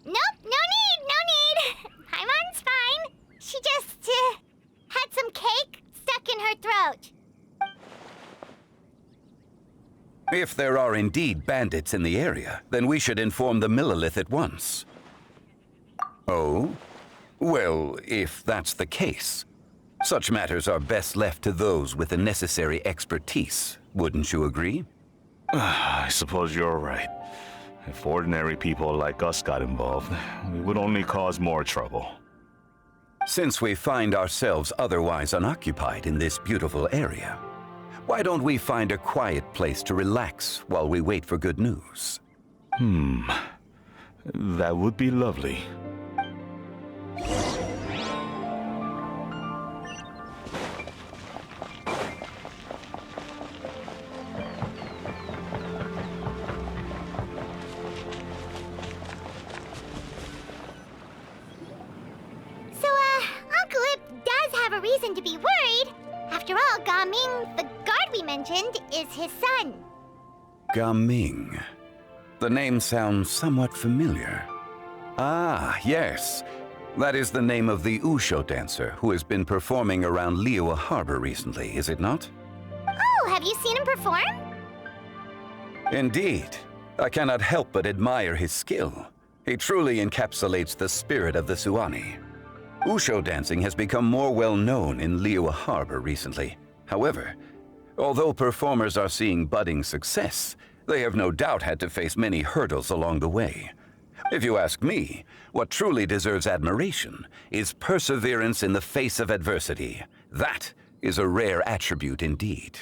B: Nope, no need. Paimon's fine. She just, had some cake stuck in her throat.
K: If there are indeed bandits in the area, then we should inform the Millelith at once. Oh? Well, if that's the case, such matters are best left to those with the necessary expertise, wouldn't you agree?
J: I suppose you're right. If ordinary people like us got involved, we would only cause more trouble.
K: Since we find ourselves otherwise unoccupied in this beautiful area, why don't we find a quiet place to relax while we wait for good news?
J: That would be lovely.
B: Uncle Ip does have a reason to be worried. After all, Gaming, the guard we mentioned, is his son.
K: Gaming. The name sounds somewhat familiar. Ah, yes. That is the name of the Wushu dancer who has been performing around Liyue Harbor recently, is it not?
B: Oh, have you seen him perform?
K: Indeed. I cannot help but admire his skill. He truly encapsulates the spirit of the Suani. Wushu dancing has become more well-known in Liyue Harbor recently. However, although performers are seeing budding success, they have no doubt had to face many hurdles along the way. If you ask me, what truly deserves admiration is perseverance in the face of adversity. That is a rare attribute indeed.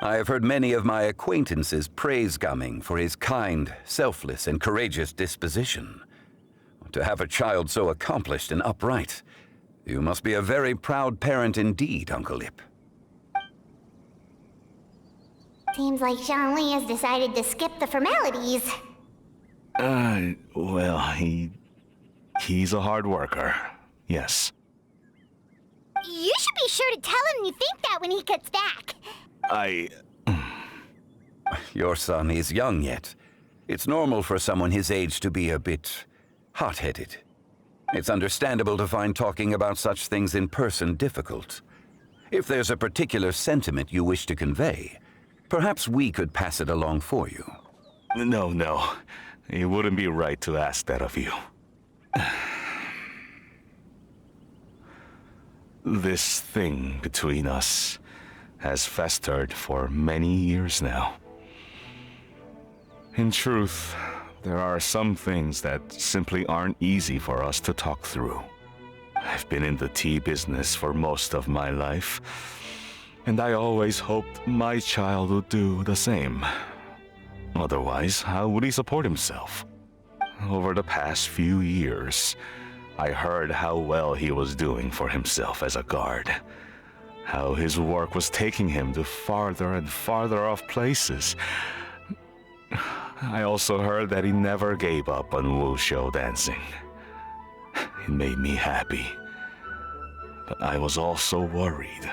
K: I have heard many of my acquaintances praise Gaming for his kind, selfless, and courageous disposition. To have a child so accomplished and upright, you must be a very proud parent indeed, Uncle Ip.
B: Seems like Zhongli has decided to skip the formalities.
J: Well, he's a hard worker. Yes.
B: You should be sure to tell him you think that when he gets back.
K: Your son is young yet. It's normal for someone his age to be a bit hot-headed. It's understandable to find talking about such things in person difficult. If there's a particular sentiment you wish to convey, perhaps we could pass it along for you.
J: No. It wouldn't be right to ask that of you. This thing between us has festered for many years now. In truth, there are some things that simply aren't easy for us to talk through. I've been in the tea business for most of my life, and I always hoped my child would do the same. Otherwise, how would he support himself? Over the past few years, I heard how well he was doing for himself as a guard. How his work was taking him to farther and farther off places. I also heard that he never gave up on Wushu dancing. It made me happy. But I was also worried.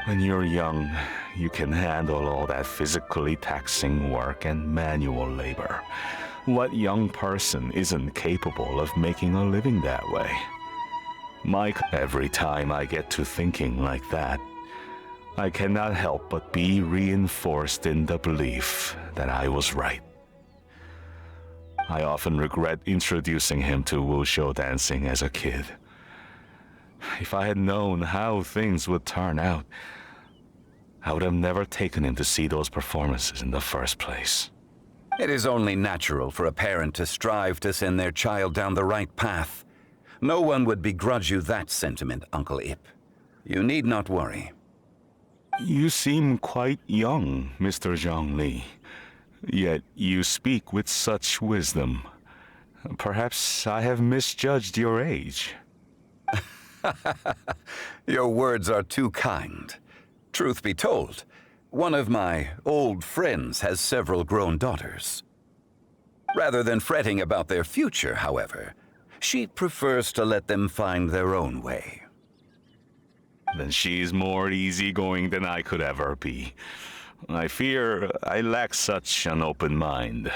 J: When you're young, you can handle all that physically taxing work and manual labor. What young person isn't capable of making a living that way? Every time I get to thinking like that, I cannot help but be reinforced in the belief that I was right. I often regret introducing him to Wushu dancing as a kid. If I had known how things would turn out, I would have never taken him to see those performances in the first place.
K: It is only natural for a parent to strive to send their child down the right path. No one would begrudge you that sentiment, Uncle Yip. You need not worry.
J: You seem quite young, Mr. Zhongli. Yet you speak with such wisdom. Perhaps I have misjudged your age.
K: Your words are too kind. Truth be told, one of my old friends has several grown daughters. Rather than fretting about their future, however, she prefers to let them find their own way.
J: Then she's more easygoing than I could ever be. I fear I lack such an open mind.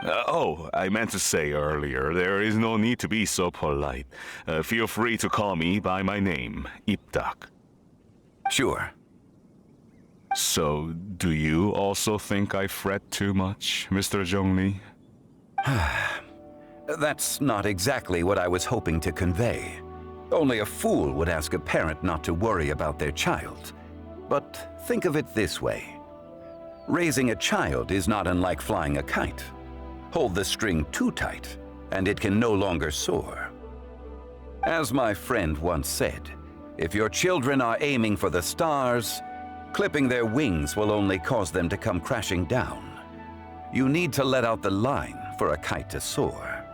J: Oh, I meant to say earlier, there is no need to be so polite. Feel free to call me by my name, Yip Tak.
K: Sure.
J: So, do you also think I fret too much, Mr. Zhongli?
K: That's not exactly what I was hoping to convey. Only a fool would ask a parent not to worry about their child. But think of it this way. Raising a child is not unlike flying a kite. Hold the string too tight, and it can no longer soar. As my friend once said, if your children are aiming for the stars, clipping their wings will only cause them to come crashing down. You need to let out the line for a kite to soar.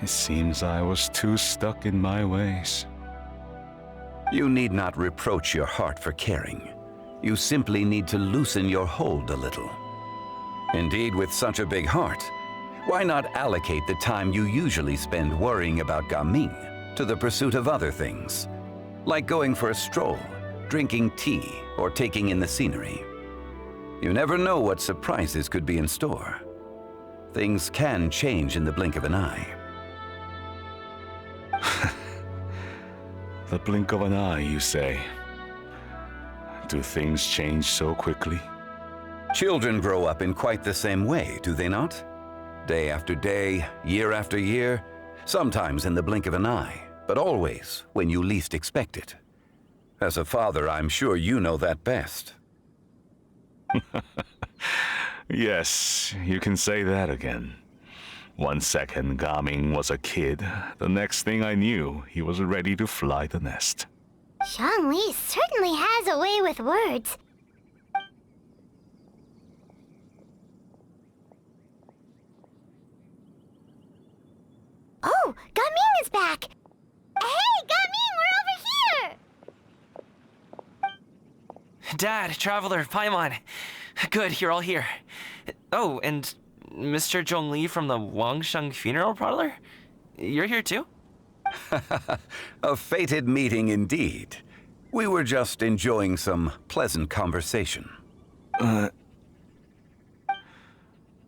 J: It seems I was too stuck in my ways.
K: You need not reproach your heart for caring. You simply need to loosen your hold a little. Indeed, with such a big heart, why not allocate the time you usually spend worrying about gaming to the pursuit of other things, like going for a stroll, drinking tea, or taking in the scenery. You never know what surprises could be in store. Things can change in the blink of an eye.
J: The blink of an eye, you say? Do things change so quickly?
K: Children grow up in quite the same way, do they not? Day after day, year after year, sometimes in the blink of an eye, but always when you least expect it. As a father, I'm sure you know that best.
J: Yes, you can say that again. 1 second Gaming was a kid, the next thing I knew, he was ready to fly the nest.
B: Zhongli certainly has a way with words. Oh, Gaming is back! Hey, Gaming, we're over here!
C: Dad, Traveler, Paimon. Good, you're all here. Oh, and Mr. Zhongli from the Wangsheng funeral parlor? You're here too?
K: A fated meeting indeed. We were just enjoying some pleasant conversation.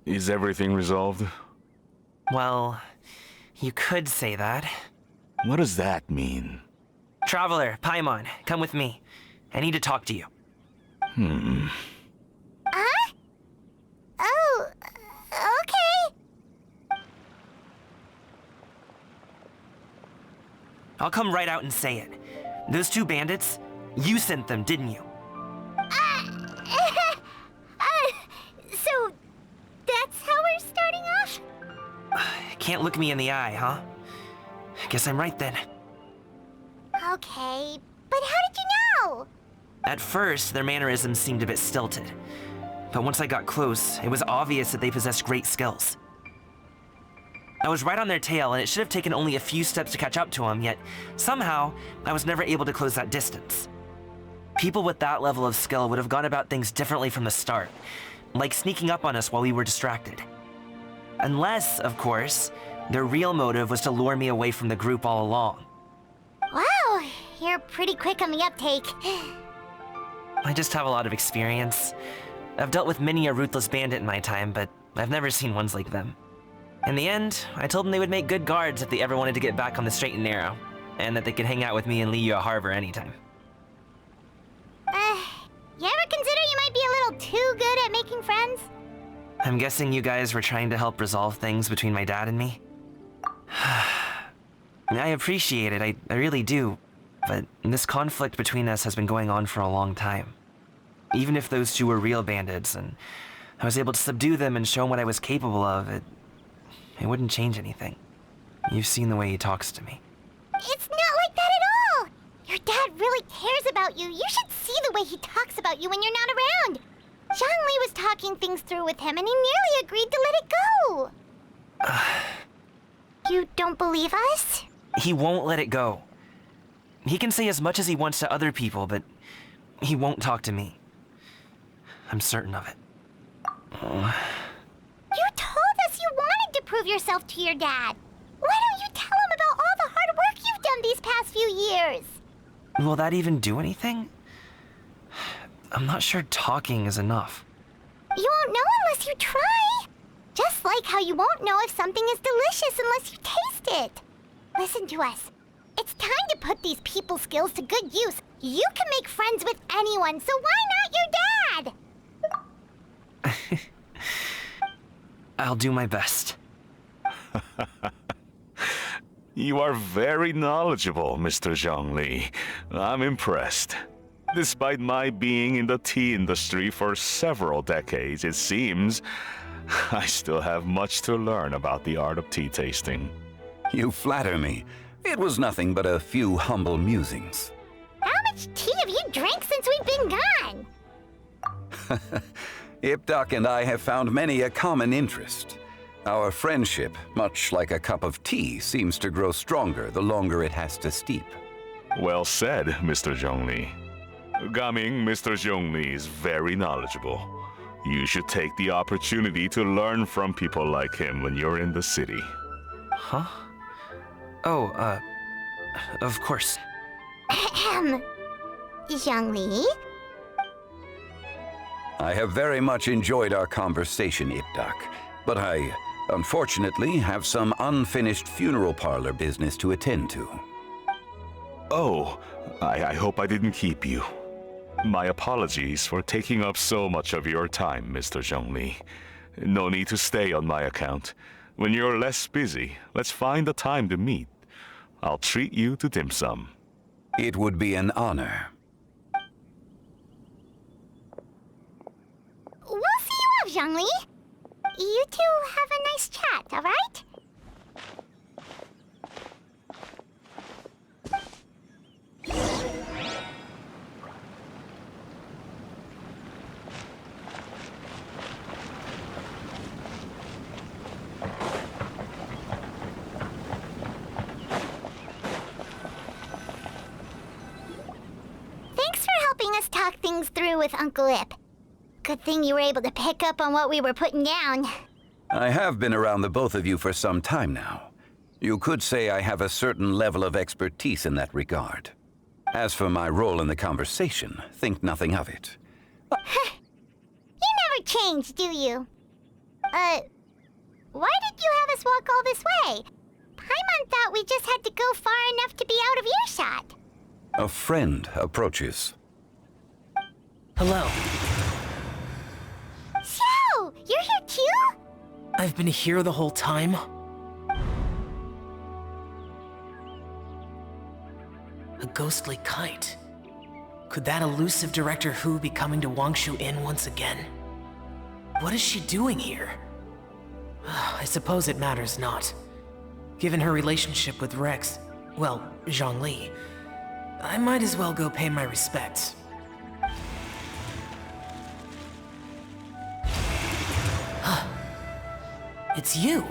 J: Is everything resolved?
C: Well, you could say that.
J: What does that mean?
C: Traveler, Paimon, come with me. I need to talk to you.
B: Huh? Oh, okay.
C: I'll come right out and say it. Those two bandits, you sent them, didn't you?
B: So that's how we're starting off?
C: Can't look me in the eye, huh? Guess I'm right then.
B: Okay, but how did you know?
C: At first, their mannerisms seemed a bit stilted. But once I got close, it was obvious that they possessed great skills. I was right on their tail, and it should have taken only a few steps to catch up to them, yet somehow, I was never able to close that distance. People with that level of skill would have gone about things differently from the start, like sneaking up on us while we were distracted. Unless, of course, their real motive was to lure me away from the group all along.
B: Wow, you're pretty quick on the uptake.
C: I just have a lot of experience. I've dealt with many a ruthless bandit in my time, but I've never seen ones like them. In the end, I told them they would make good guards if they ever wanted to get back on the straight and narrow, and that they could hang out with me in Liyue Harbor anytime.
B: You ever consider you might be a little too good at making friends?
C: I'm guessing you guys were trying to help resolve things between my dad and me? I appreciate it, I really do. But this conflict between us has been going on for a long time. Even if those two were real bandits, and I was able to subdue them and show them what I was capable of, it wouldn't change anything. You've seen the way he talks to me.
B: It's not like that at all! Your dad really cares about you. You should see the way he talks about you when you're not around. Zhongli was talking things through with him, and he nearly agreed to let it go. You don't believe us?
C: He won't let it go. He can say as much as he wants to other people, but he won't talk to me. I'm certain of it.
B: You told us you wanted to prove yourself to your dad. Why don't you tell him about all the hard work you've done these past few years?
C: Will that even do anything? I'm not sure talking is enough.
B: You won't know unless you try. Just like how you won't know if something is delicious unless you taste it. Listen to us. It's time to put these people skills to good use. You can make friends with anyone, so why not your dad?
C: I'll do my best.
J: You are very knowledgeable, Mr. Zhongli. I'm impressed. Despite my being in the tea industry for several decades, it seems I still have much to learn about the art of tea tasting.
K: You flatter me. It was nothing but a few humble musings.
B: How much tea have you drank since we've been gone?
K: Yip Tak and I have found many a common interest. Our friendship, much like a cup of tea, seems to grow stronger the longer it has to steep.
J: Well said, Mr. Zhongli. Gaming, Mr. Zhongli is very knowledgeable. You should take the opportunity to learn from people like him when you're in the city.
C: Huh? Oh, of course.
B: Ahem. Zhongli?
K: I have very much enjoyed our conversation, Yip Tak, but I, unfortunately, have some unfinished funeral parlor business to attend to.
J: Oh, I hope I didn't keep you. My apologies for taking up so much of your time, Mr. Zhongli. No need to stay on my account. When you're less busy, let's find a time to meet. I'll treat you to dim sum.
K: It would be an honor.
B: We'll see you off, Zhongli. You two have a nice chat, all right? Thanks for helping us talk things through with Uncle Ip. Good thing you were able to pick up on what we were putting down.
K: I have been around the both of you for some time now. You could say I have a certain level of expertise in that regard. As for my role in the conversation, think nothing of it.
B: You never change, do you? Why did you have us walk all this way? Paimon thought we just had to go far enough to be out of earshot.
K: A friend approaches.
L: Hello.
B: So, you're here too?
L: I've been here the whole time. A ghostly kite. Could that elusive Director Hu be coming to Wangshu Inn once again? What is she doing here? I suppose it matters not. Given her relationship with Rex, well, Zhongli, I might as well go pay my respects. It's you!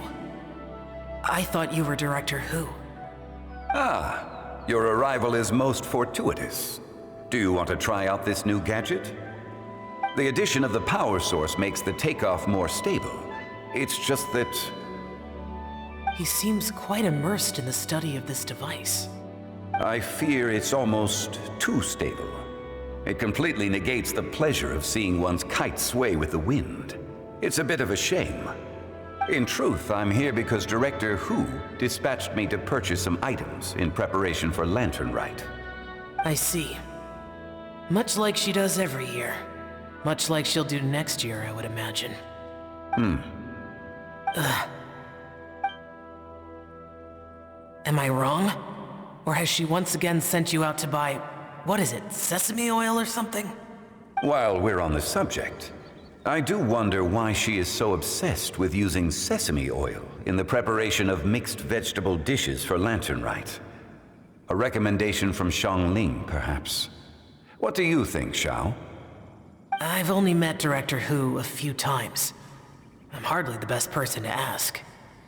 L: I thought you were Director Hu.
K: Ah, your arrival is most fortuitous. Do you want to try out this new gadget? The addition of the power source makes the takeoff more stable. It's just that...
L: He seems quite immersed in the study of this device.
K: I fear it's almost too stable. It completely negates the pleasure of seeing one's kite sway with the wind. It's a bit of a shame. In truth, I'm here because Director Hu dispatched me to purchase some items in preparation for Lantern Rite.
L: I see. Much like she does every year. Much like she'll do next year, I would imagine. Am I wrong? Or has she once again sent you out to buy, what is it, sesame oil or something?
K: While we're on the subject, I do wonder why she is so obsessed with using sesame oil in the preparation of mixed vegetable dishes for Lantern Rite. A recommendation from Zhongli, perhaps. What do you think, Xiao?
L: I've only met Director Hu a few times. I'm hardly the best person to ask.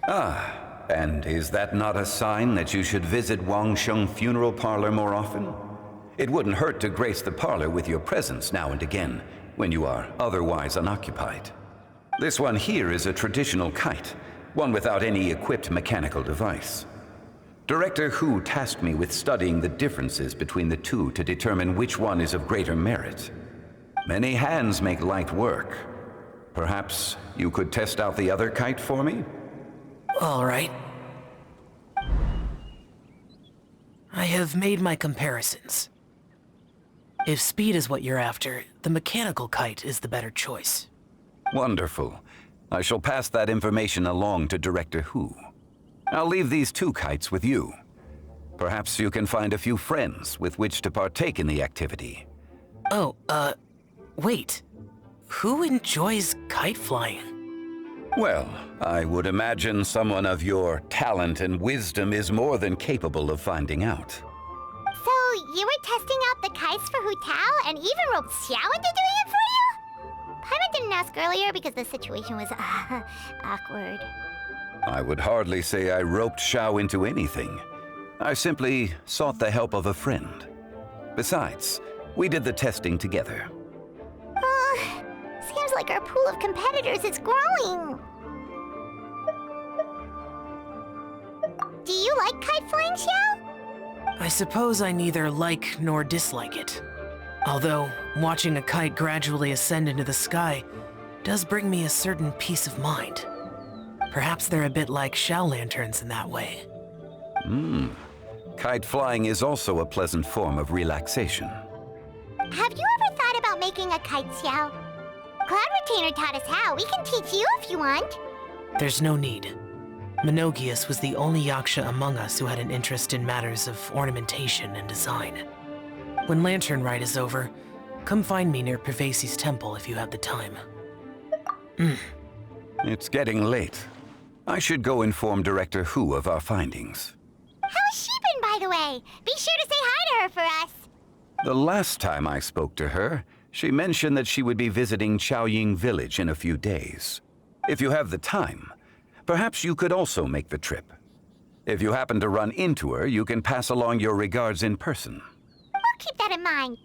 K: Ah, and is that not a sign that you should visit Wangsheng Funeral Parlor more often? It wouldn't hurt to grace the parlor with your presence now and again, when you are otherwise unoccupied. This one here is a traditional kite, one without any equipped mechanical device. Director Hu tasked me with studying the differences between the two to determine which one is of greater merit. Many hands make light work. Perhaps you could test out the other kite for me?
L: All right. I have made my comparisons. If speed is what you're after, the mechanical kite is the better choice.
K: Wonderful. I shall pass that information along to Director Hu. I'll leave these two kites with you. Perhaps you can find a few friends with which to partake in the activity.
L: Oh, wait. Who enjoys kite flying?
K: Well, I would imagine someone of your talent and wisdom is more than capable of finding out.
B: So, you were testing out the kites for Hu Tao and even roped Xiao into doing it for you? Paimon didn't ask earlier because the situation was, awkward.
K: I would hardly say I roped Xiao into anything. I simply sought the help of a friend. Besides, we did the testing together.
B: Seems like our pool of competitors is growing. Do you like kite flying, Xiao?
L: I suppose I neither like nor dislike it. Although, watching a kite gradually ascend into the sky does bring me a certain peace of mind. Perhaps they're a bit like Xiao lanterns in that way.
K: Kite flying is also a pleasant form of relaxation.
B: Have you ever thought about making a kite, Xiao? Cloud Retainer taught us how. We can teach you if you want.
L: There's no need. Menogius was the only Yaksha among us who had an interest in matters of ornamentation and design. When Lantern Rite is over, come find me near Pervasi's temple if you have the time.
K: It's getting late. I should go inform Director Hu of our findings.
B: How's she been, by the way? Be sure to say hi to her for us.
K: The last time I spoke to her, she mentioned that she would be visiting Chaoying Village in a few days. If you have the time, perhaps you could also make the trip. If you happen to run into her, you can pass along your regards in person.
B: We'll keep that in mind.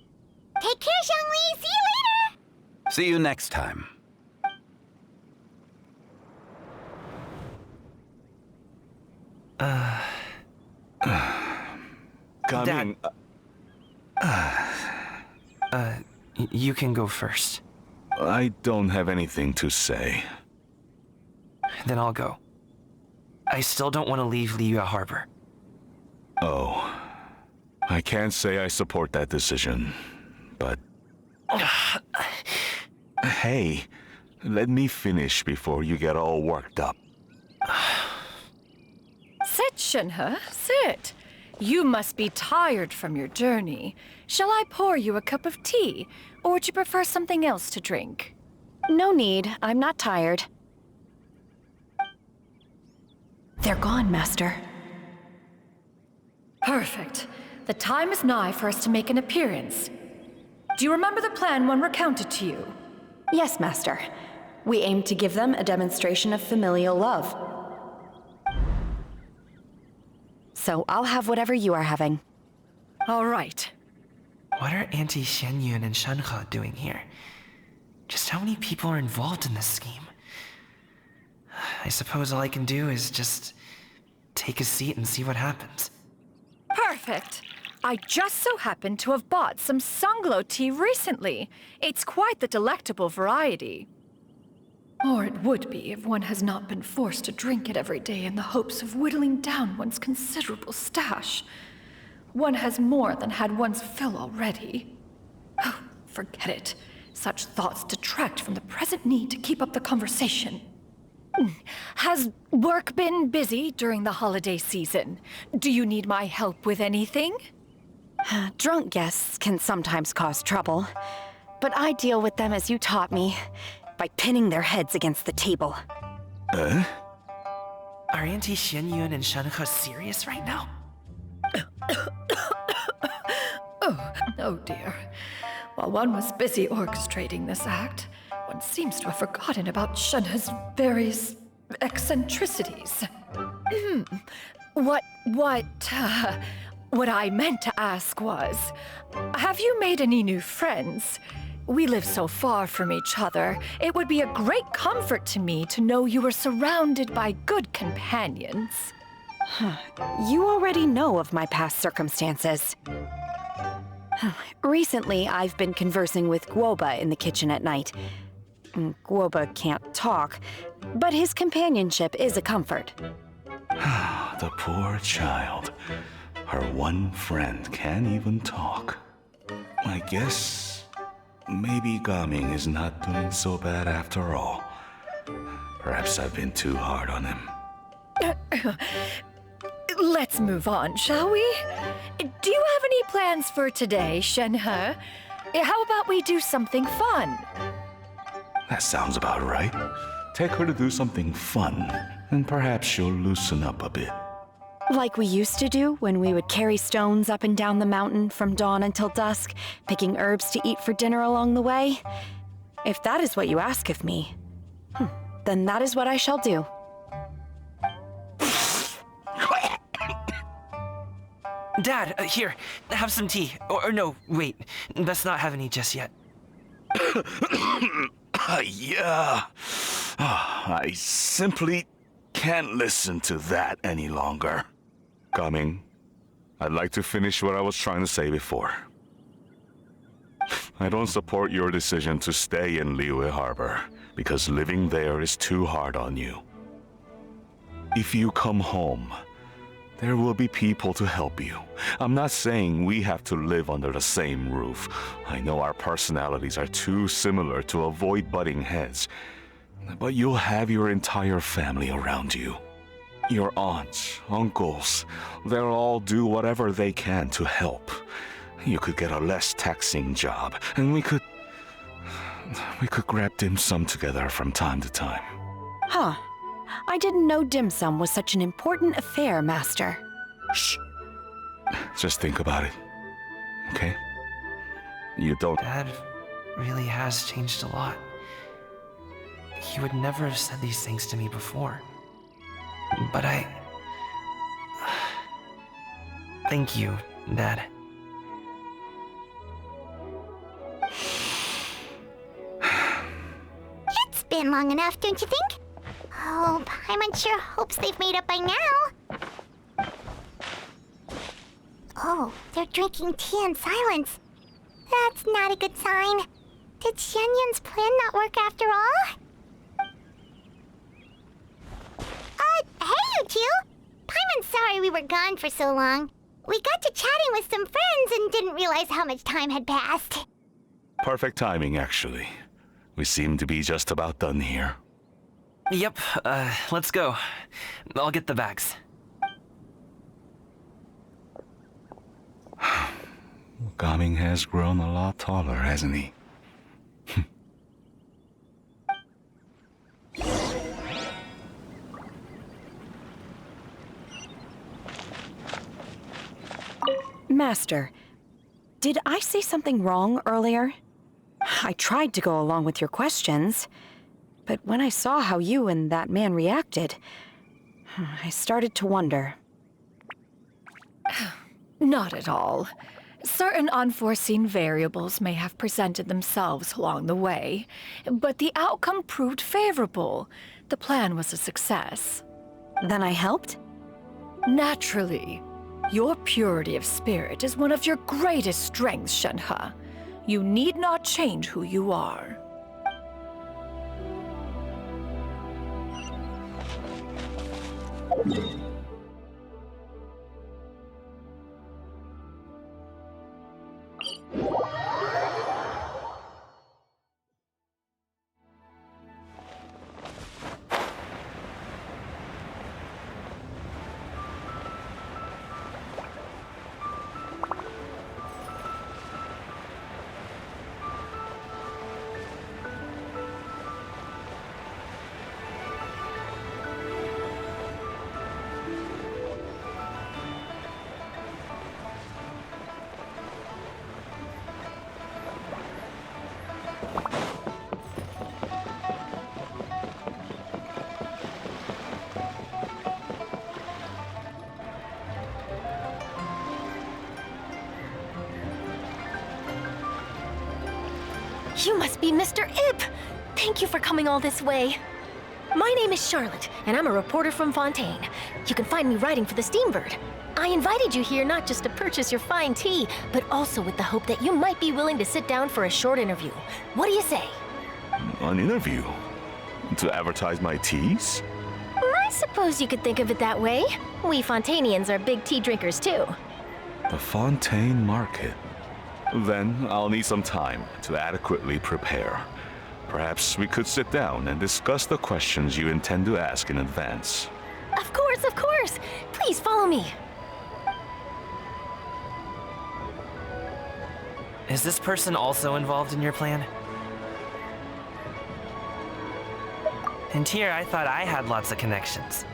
B: Take care, Zhongli. See you later.
K: See you next time.
J: Coming.
C: You can go first.
J: I don't have anything to say.
C: Then I'll go. I still don't want to leave Liyue Harbor.
J: Oh. I can't say I support that decision, but... Hey, let me finish before you get all worked up.
F: Sit, Shinhe, sit. You must be tired from your journey. Shall I pour you a cup of tea, or would you prefer something else to drink?
D: No need. I'm not tired. They're gone, Master.
F: Perfect. The time is nigh for us to make an appearance. Do you remember the plan one recounted to you?
D: Yes, Master. We aim to give them a demonstration of familial love. So I'll have whatever you are having.
F: All right.
C: What are Auntie Xianyun and Shenhe doing here? Just how many people are involved in this scheme? I suppose all I can do is just take a seat and see what happens.
F: Perfect. I just so happen to have bought some Sunglow tea recently. It's quite the delectable variety. Or it would be if one has not been forced to drink it every day in the hopes of whittling down one's considerable stash. One has more than had one's fill already. Oh, forget it. Such thoughts detract from the present need to keep up the conversation. Has work been busy during the holiday season? Do you need my help with anything?
D: Drunk guests can sometimes cause trouble, but I deal with them as you taught me, by pinning their heads against the table.
C: Are Auntie Xianyun and Shenhe serious right now?
F: Oh dear. While one was busy orchestrating this act, one seems to have forgotten about Shenhe's various eccentricities. What I meant to ask was, have you made any new friends? We live so far from each other, it would be a great comfort to me to know you were surrounded by good companions.
D: You already know of my past circumstances. Recently, I've been conversing with Guoba in the kitchen at night. Guoba can't talk, but his companionship is a comfort.
J: The poor child. Her one friend can't even talk. I guess maybe Gaming is not doing so bad after all. Perhaps I've been too hard on him.
F: Let's move on, shall we? Do you have any plans for today, Shenhe? How about we do something fun?
J: That sounds about right. Take her to do something fun, and perhaps she'll loosen up a bit.
D: Like we used to do when we would carry stones up and down the mountain from dawn until dusk, picking herbs to eat for dinner along the way? If that is what you ask of me, then that is what I shall do.
C: Dad, here, have some tea. Or no, wait, let's not have any just yet.
J: Yeah. I simply can't listen to that any longer. Gaming, I'd like to finish what I was trying to say before. I don't support your decision to stay in Liyue Harbor, because living there is too hard on you. If you come home, there will be people to help you. I'm not saying we have to live under the same roof. I know our personalities are too similar to avoid butting heads. But you'll have your entire family around you. Your aunts, uncles, they'll all do whatever they can to help. You could get a less taxing job, and we could grab dim sum together from time to time.
D: Huh. I didn't know dim sum was such an important affair, Master.
J: Shh. Just think about it, okay? You don't...
C: Dad really has changed a lot. He would never have said these things to me before. But Thank you, Dad.
B: It's been long enough, don't you think? Oh, Paimon sure hopes they've made up by now. Oh, they're drinking tea in silence. That's not a good sign. Did Xianyun's plan not work after all? Hey, you two! Paimon's sorry we were gone for so long. We got to chatting with some friends and didn't realize how much time had passed.
J: Perfect timing, actually. We seem to be just about done here.
C: Yep, let's go. I'll get the bags.
J: Gaming has grown a lot taller, hasn't he?
D: Master, did I say something wrong earlier? I tried to go along with your questions, but when I saw how you and that man reacted, I started to wonder.
F: Not at all. Certain unforeseen variables may have presented themselves along the way, but the outcome proved favorable. The plan was a success.
D: Then I helped?
F: Naturally. Your purity of spirit is one of your greatest strengths, Shenhe. You need not change who you are.
M: You must be Mr. Ip! Thank you for coming all this way. My name is Charlotte, and I'm a reporter from Fontaine. You can find me writing for the Steambird. I invited you here not just to purchase your fine tea, but also with the hope that you might be willing to sit down for a short interview. What do you say?
J: An interview? To advertise my teas?
M: I suppose you could think of it that way. We Fontainians are big tea drinkers too.
J: The Fontaine Market. Then I'll need some time to adequately prepare. Perhaps we could sit down and discuss the questions you intend to ask in advance.
M: Of course, of course! Please follow me.
C: Is this person also involved in your plan? And here I thought I had lots of connections.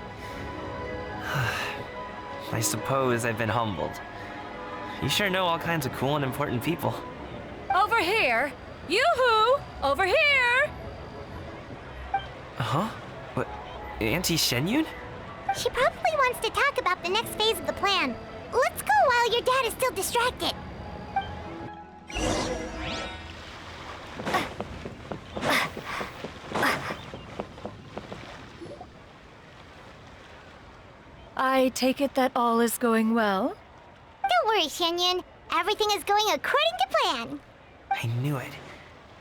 C: I suppose I've been humbled. You sure know all kinds of cool and important people.
F: Over here! Yoo-hoo! Over here!
C: Huh? What? Auntie Xianyun?
B: She probably wants to talk about the next phase of the plan. Let's go while your dad is still distracted.
F: I take it that all is going well?
B: Don't worry, Xianyun. Everything is going according to plan.
C: I knew it.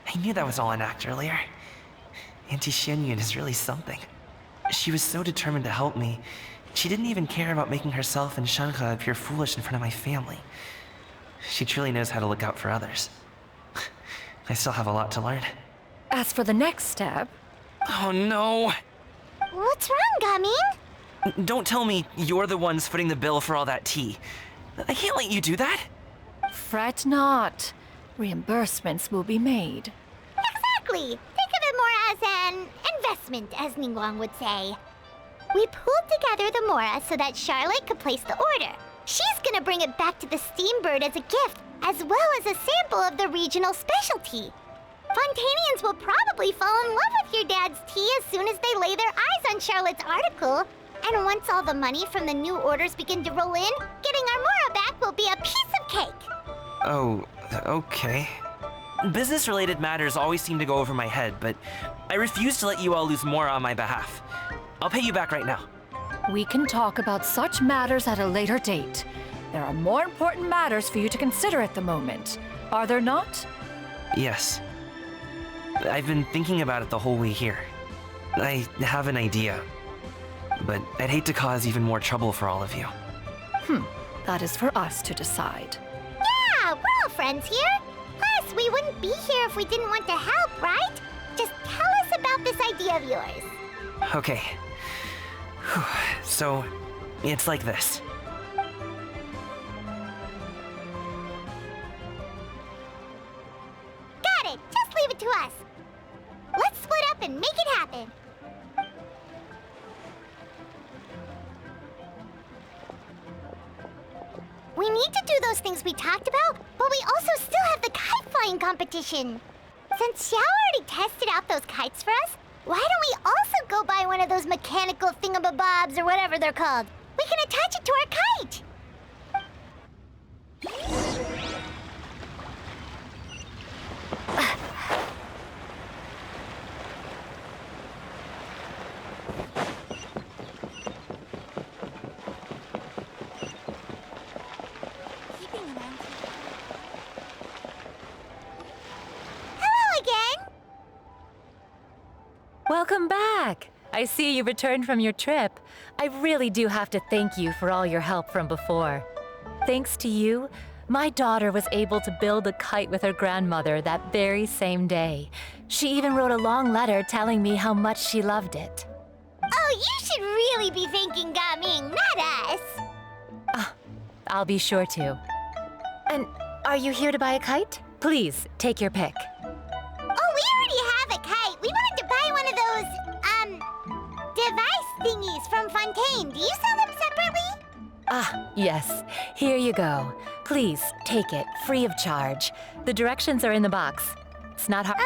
C: I knew that was all an act earlier. Auntie Xianyun is really something. She was so determined to help me. She didn't even care about making herself and Shanka appear foolish in front of my family. She truly knows how to look out for others. I still have a lot to learn.
F: As for the next step...
C: Oh no!
B: What's wrong, Gaming?
C: Don't tell me you're the ones footing the bill for all that tea. I can't let you do that.
F: Fret not. Reimbursements will be made.
B: Exactly! Think of it more as an investment, as Ningguang would say. We pooled together the mora so that Charlotte could place the order. She's gonna bring it back to the Steambird as a gift, as well as a sample of the regional specialty. Fontainians will probably fall in love with your dad's tea as soon as they lay their eyes on Charlotte's article. And once all the money from the new orders begin to roll in, getting our mora back will be a piece of cake.
C: Oh, okay. Business-related matters always seem to go over my head, but I refuse to let you all lose more on my behalf. I'll pay you back right now.
F: We can talk about such matters at a later date. There are more important matters for you to consider at the moment, are there not?
C: Yes. I've been thinking about it the whole way here. I have an idea, but I'd hate to cause even more trouble for all of you.
F: That is for us to decide.
B: Yeah, we're all friends here. Plus, we wouldn't be here if we didn't want to help, right? Just tell us about this idea of yours.
C: Okay. Whew. So, it's like this.
B: Got it! Just leave it to us. Let's split up and make it happen. We need to do those things we talked about, but we also still have the kite flying competition. Since Xiao already tested out those kites for us, why don't we also go buy one of those mechanical thingamabobs or whatever they're called? We can attach it to our kite! Hello again!
N: Welcome back! I see you returned from your trip. I really do have to thank you for all your help from before. Thanks to you, my daughter was able to build a kite with her grandmother that very same day. She even wrote a long letter telling me how much she loved it.
B: Oh, you should really be thanking Gaming, not us!
N: I'll be sure to. And are you here to buy a kite? Please, take your pick.
B: Oh, we already have a kite. We wanted to buy one of those, device thingies from Fontaine. Do you sell them separately?
N: Ah, yes. Here you go. Please, take it, free of charge. The directions are in the box. It's not hard.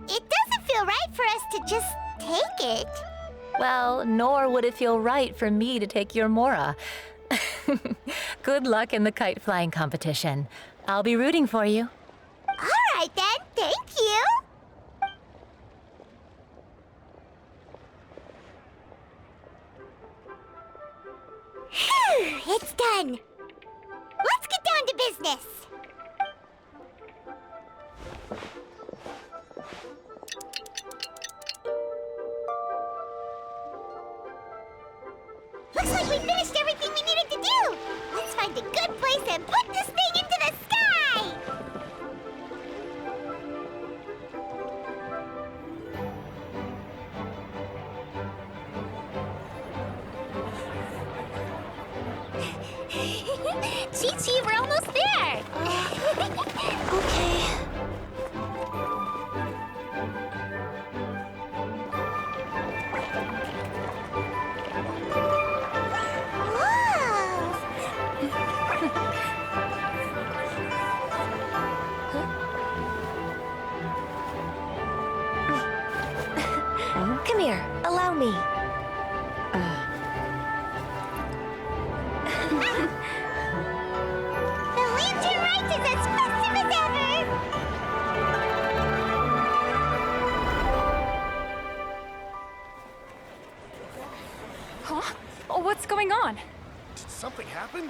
B: It doesn't feel right for us to just take it.
N: Well, nor would it feel right for me to take your mora. Good luck in the kite flying competition. I'll be rooting for you.
B: All right then, thank you. business. Looks like we finished everything we needed to do. Let's find a good place and put this thing into the sky! Chi-Chi, we're almost there! Okay.
E: Come here, allow me.
B: The lantern rite is as festive as ever!
F: Huh? Oh, what's going on?
I: Did something happen?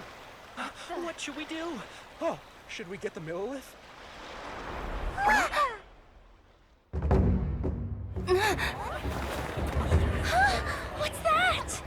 C: What should we do?
I: Oh, should we get the Millilith?
B: What's that?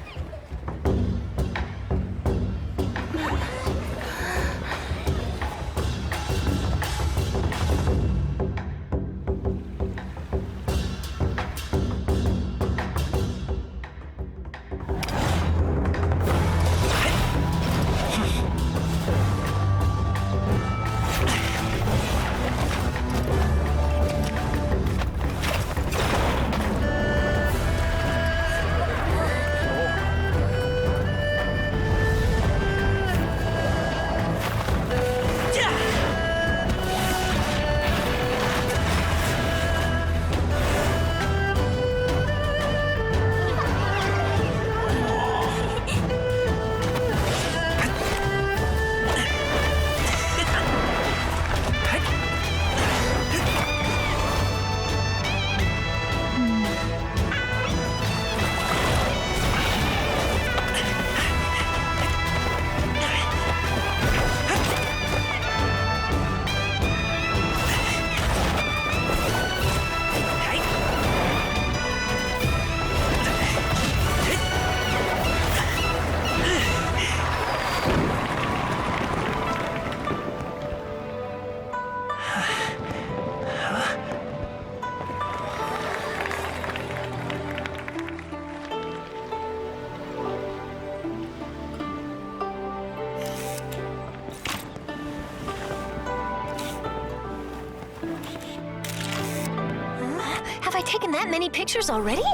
M: Have I taken that many pictures already?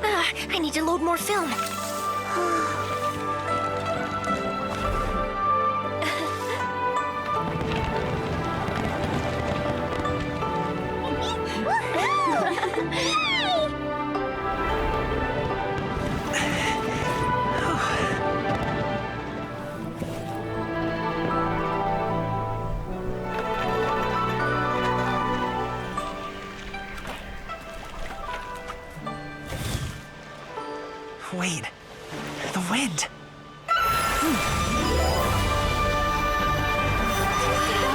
M: I need to load more film.
C: Wait, the wind.
F: Oh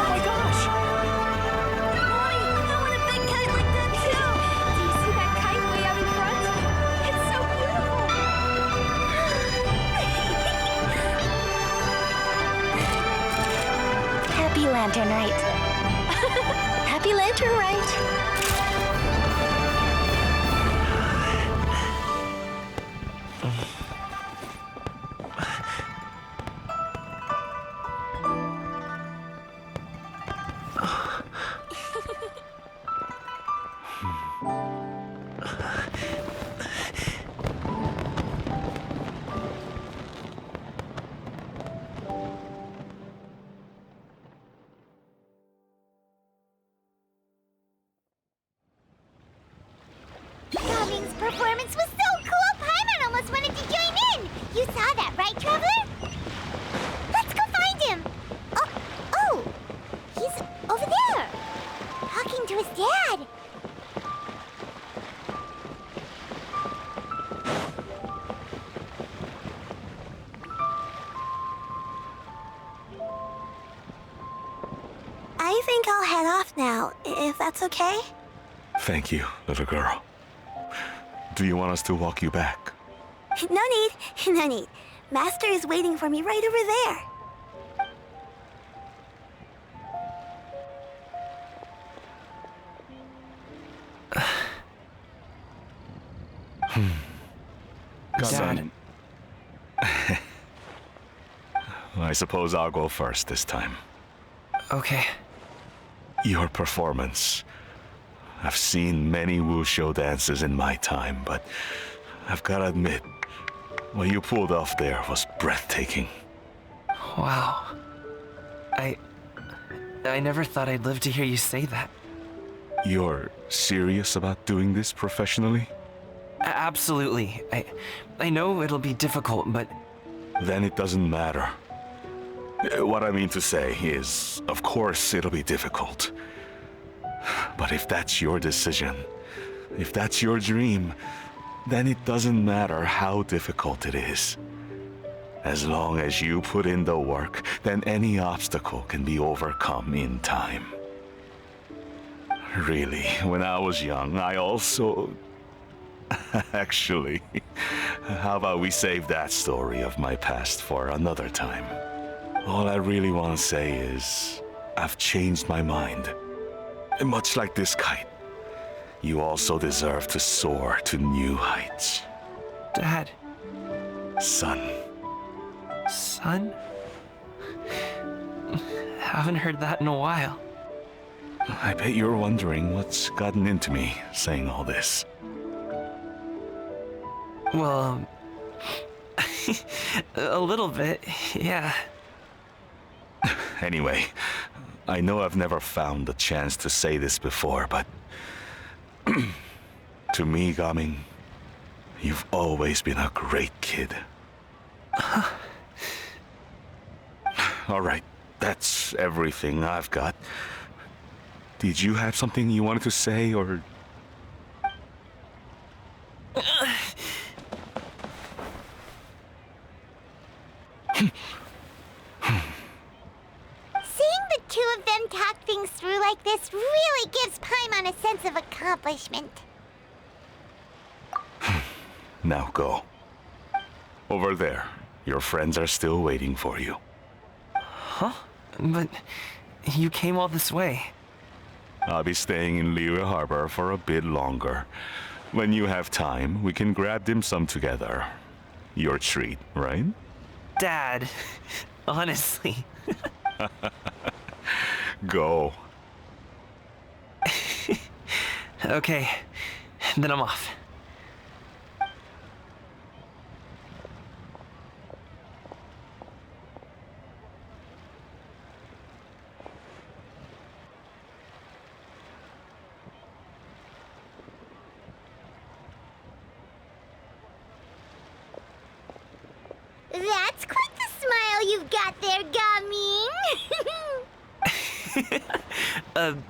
F: my gosh!
B: Mommy, I want a big kite like that too!
F: Do you see that kite way out in front? It's so beautiful!
B: Happy Lantern Rite.
E: Happy Lantern Rite.
B: Gaming's performance was so cool, Paimon almost wanted to join in! You saw that, right, Traveler? Let's go find him! Oh! He's over there! Talking to his dad! I think I'll head off now, if that's okay?
J: Thank you, little girl. Do you want us to walk you back?
B: No need, no need. Master is waiting for me right over there.
C: Dad.
J: I suppose I'll go first this time.
C: Okay.
J: Your performance. I've seen many wuxia dances in my time, but I've gotta admit, what you pulled off there was breathtaking.
C: Wow. I never thought I'd live to hear you say that.
J: You're serious about doing this professionally?
C: Absolutely. I know it'll be difficult, but...
J: Then it doesn't matter. What I mean to say is, of course it'll be difficult. But if that's your decision, if that's your dream, then it doesn't matter how difficult it is. As long as you put in the work, then any obstacle can be overcome in time. Really, when I was young, I also... Actually, how about we save that story of my past for another time? All I really want to say is, I've changed my mind. Much like this kite, you also deserve to soar to new heights.
C: Dad.
J: Son.
C: Son? Haven't heard that in a while.
J: I bet you're wondering what's gotten into me saying all this.
C: Well, a little bit, yeah.
J: Anyway, I know I've never found the chance to say this before, but... to me, Gaming, you've always been a great kid. Alright, that's everything I've got. Did you have something you wanted to say, or...
B: Seeing the two of them talk things through like this really gives Paimon a sense of accomplishment.
J: Now go. Over there. Your friends are still waiting for you.
C: Huh? But you came all this way.
J: I'll be staying in Liyue Harbor for a bit longer. When you have time, we can grab dim sum together. Your treat, right?
C: Dad, honestly.
J: Go.
C: Okay, then I'm off.
B: That's quite the smile you've got there, Gaming.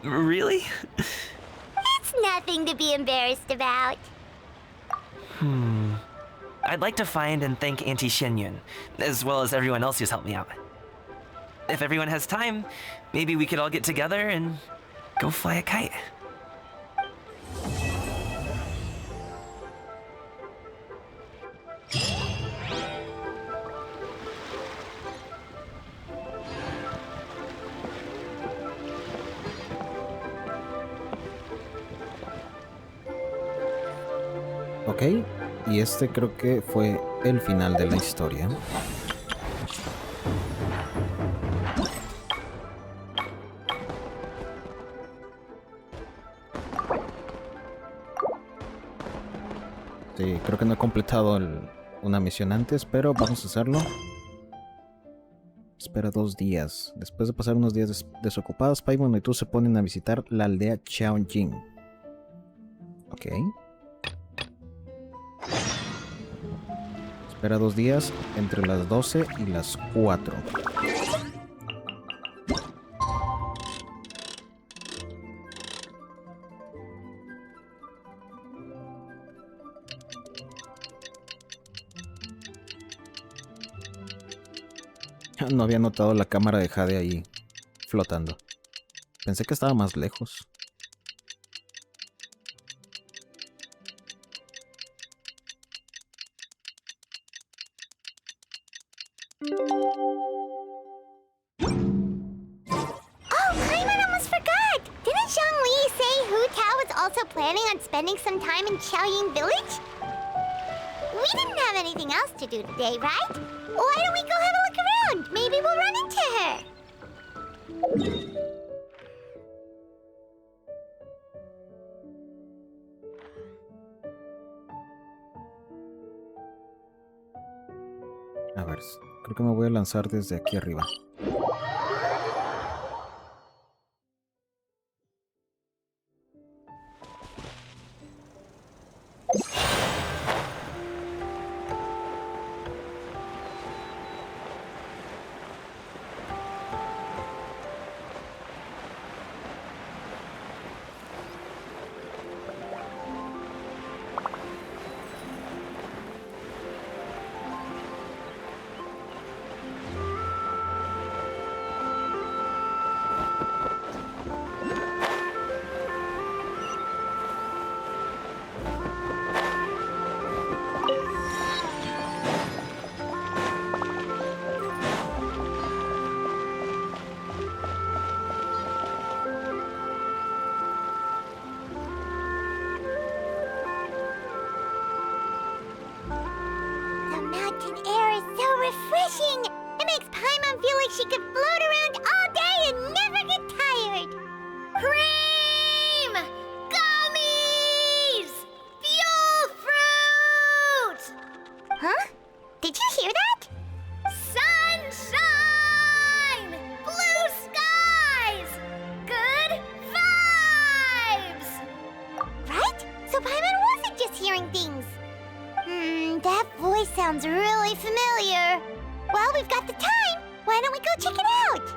C: Really?
B: It's nothing to be embarrassed about.
C: I'd like to find and thank Auntie Xianyun, as well as everyone else who's helped me out. If everyone has time, maybe we could all get together and go fly a kite.
A: Ok, y este creo que fue el final de la historia. Sí, creo que no he completado una misión antes, pero vamos a hacerlo. Espera 2 días. Después de pasar unos días desocupados, Paimon y tú se ponen a visitar la aldea Xianyun. Ok. Espera 2 días entre las 12 y las 4. No había notado la cámara de Jade ahí flotando. Pensé que estaba más lejos.
B: Also planning on spending some time in Xianyun village? We didn't have anything else to do today, right? Why don't we go have a look around? Maybe we'll run into her.
A: A ver, creo que me voy a lanzar desde aquí arriba.
B: Refreshing! It makes Paimon feel like she could float around all day and never get tired! Cream! Gummies! Fuel fruit! Huh? Did you hear that? Sunshine! Blue skies! Good vibes! Right? So Paimon wasn't just hearing things. That voice sounds really familiar. Well, we've got the time. Why don't we go check it out?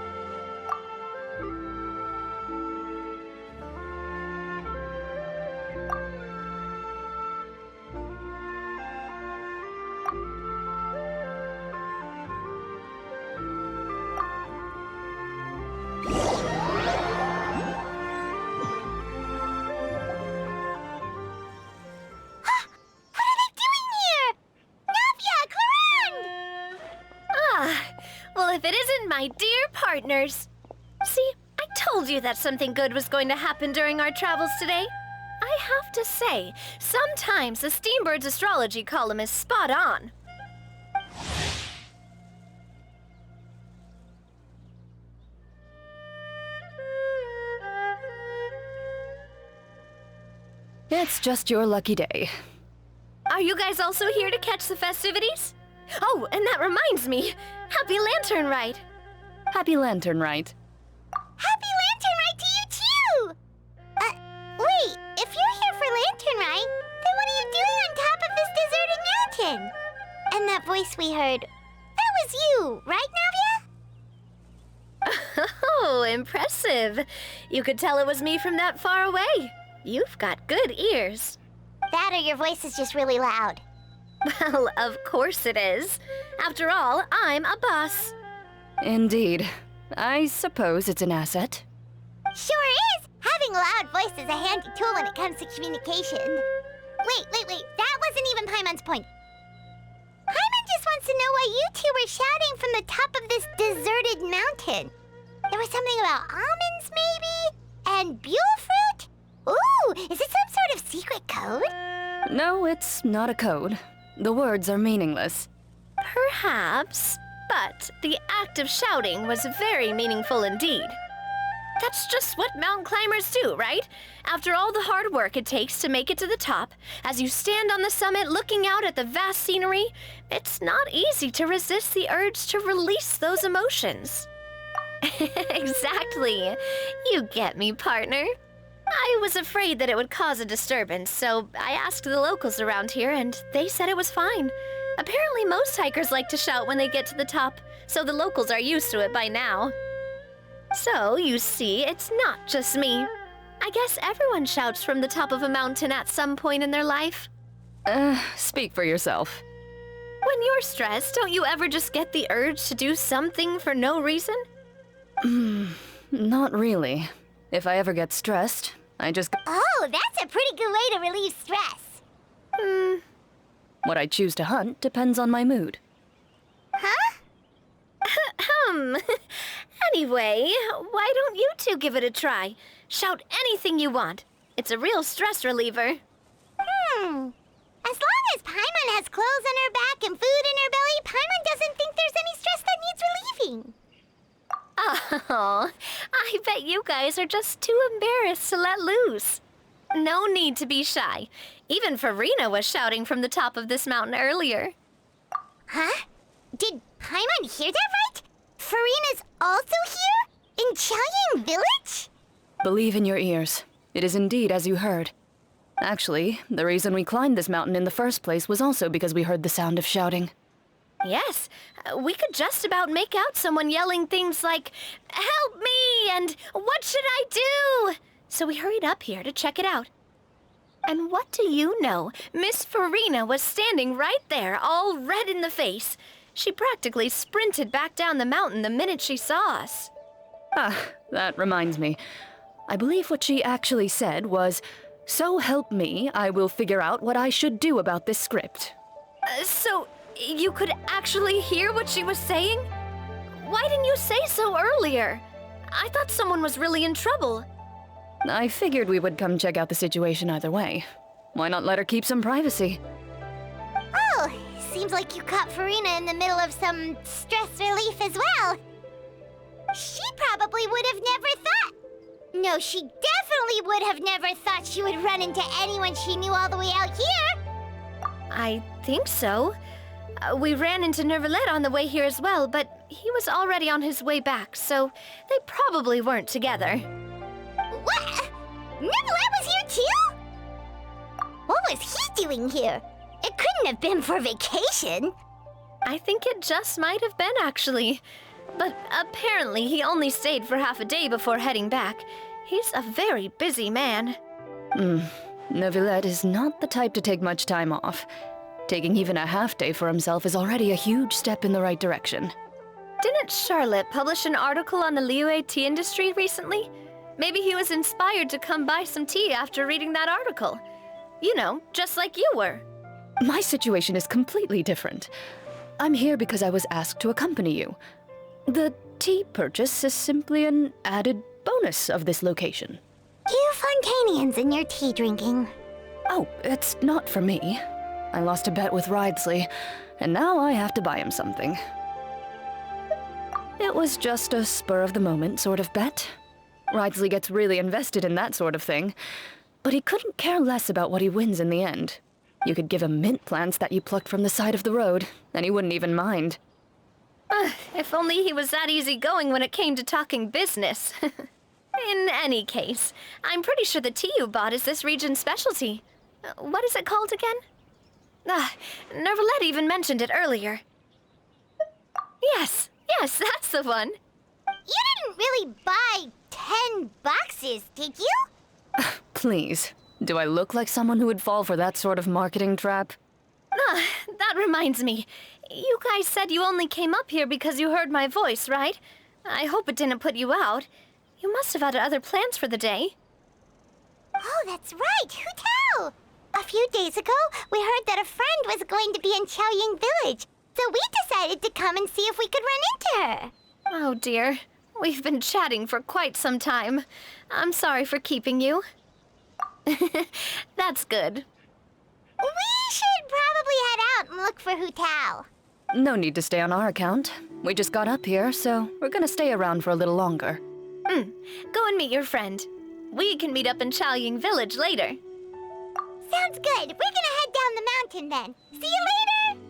M: My dear partners. See, I told you that something good was going to happen during our travels today. I have to say, sometimes the Steambird's astrology column is spot on.
F: It's just your lucky day.
M: Are you guys also here to catch the festivities? Oh, and that reminds me. Happy Lantern Ride.
F: Happy Lantern Ride.
B: Happy Lantern Ride to you too! Wait, if you're here for Lantern Ride, then what are you doing on top of this deserted mountain? And that voice we heard, that was you, right, Navia?
M: Oh, impressive. You could tell it was me from that far away. You've got good ears.
B: That or your voice is just really loud.
M: Well, of course it is. After all, I'm a boss.
F: Indeed. I suppose it's an asset.
B: Sure is! Having a loud voice is a handy tool when it comes to communication. Wait. That wasn't even Paimon's point. Paimon just wants to know why you two were shouting from the top of this deserted mountain. There was something about almonds, maybe? And buell fruit? Ooh, is it some sort of secret code?
F: No, it's not a code. The words are meaningless.
M: Perhaps, but the act of shouting was very meaningful indeed. That's just what mountain climbers do, right? After all the hard work it takes to make it to the top, as you stand on the summit looking out at the vast scenery, it's not easy to resist the urge to release those emotions. Exactly. You get me, partner. I was afraid that it would cause a disturbance, so I asked the locals around here, and they said it was fine. Apparently most hikers like to shout when they get to the top, so the locals are used to it by now. So, you see, it's not just me. I guess everyone shouts from the top of a mountain at some point in their life.
F: Speak for yourself.
M: When you're stressed, don't you ever just get the urge to do something for no reason?
F: Not really. If I ever get stressed, I just...
B: Oh, that's a pretty good way to relieve stress.
F: What I choose to hunt depends on my mood.
B: Huh?
M: Anyway, why don't you two give it a try? Shout anything you want. It's a real stress reliever.
B: As long as Paimon has clothes on her back and food in her belly, Paimon doesn't think there's any stress that needs relieving.
M: Oh, I bet you guys are just too embarrassed to let loose. No need to be shy. Even Furina was shouting from the top of this mountain earlier.
B: Huh? Did Paimon hear that right? Furina's also here? In Xianyun Village?
F: Believe in your ears. It is indeed as you heard. Actually, the reason we climbed this mountain in the first place was also because we heard the sound of shouting.
M: Yes, we could just about make out someone yelling things like, "Help me!" and "What should I do?" So we hurried up here to check it out. And what do you know? Miss Furina was standing right there, all red in the face. She practically sprinted back down the mountain the minute she saw us.
F: That reminds me. I believe what she actually said was, "So help me, I will figure out what I should do about this script."
M: So you could actually hear what she was saying? Why didn't you say so earlier? I thought someone was really in trouble.
F: I figured we would come check out the situation either way. Why not let her keep some privacy?
B: Oh, seems like you caught Furina in the middle of some stress relief as well. She probably would have never thought. No, she definitely would have never thought she would run into anyone she knew all the way out here.
M: I think so. We ran into Neuvillette on the way here as well, but he was already on his way back, so they probably weren't together.
B: What? Neuvillette was here too? What was he doing here? It couldn't have been for vacation.
M: I think it just might have been, actually. But apparently he only stayed for half a day before heading back. He's a very busy man.
F: Neuvillette is not the type to take much time off. Taking even a half day for himself is already a huge step in the right direction.
M: Didn't Charlotte publish an article on the Liyue tea industry recently? Maybe he was inspired to come buy some tea after reading that article. You know, just like you were.
F: My situation is completely different. I'm here because I was asked to accompany you. The tea purchase is simply an added bonus of this location.
B: You Fontanians and your tea drinking.
F: Oh, it's not for me. I lost a bet with Ridesley, and now I have to buy him something. It was just a spur-of-the-moment sort of bet. Ridesley gets really invested in that sort of thing, but he couldn't care less about what he wins in the end. You could give him mint plants that you plucked from the side of the road, and he wouldn't even mind.
M: If only he was that easygoing when it came to talking business. In any case, I'm pretty sure the tea you bought is this region's specialty. What is it called again? Neuvillette even mentioned it earlier. Yes, that's the one.
B: You didn't really buy 10 boxes, did you?
F: Please, do I look like someone who would fall for that sort of marketing trap?
M: That reminds me. You guys said you only came up here because you heard my voice, right? I hope it didn't put you out. You must have had other plans for the day.
B: Oh, that's right. Who tell? A few days ago, we heard that a friend was going to be in Xianyun Village, so we decided to come and see if we could run into her.
M: Oh dear. We've been chatting for quite some time. I'm sorry for keeping you. That's good.
B: We should probably head out and look for Hu Tao.
F: No need to stay on our account. We just got up here, so we're gonna stay around for a little longer.
M: Go and meet your friend. We can meet up in Xianyun Village later.
B: Sounds good. We're gonna head down the mountain then. See you later!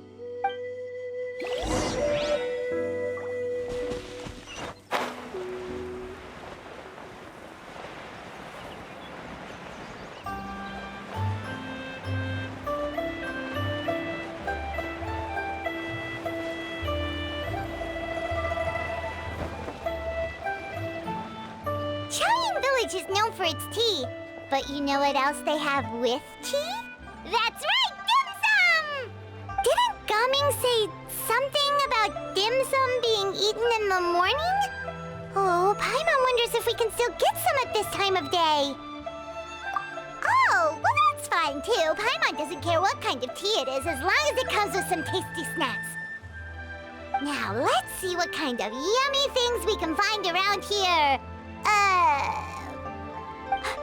B: Xianyun Village is known for its tea. But you know what else they have with tea? That's right, dim sum! Didn't Gaming say something about dim sum being eaten in the morning? Oh, Paimon wonders if we can still get some at this time of day. Oh, well that's fine too. Paimon doesn't care what kind of tea it is as long as it comes with some tasty snacks. Now, let's see what kind of yummy things we can find around here.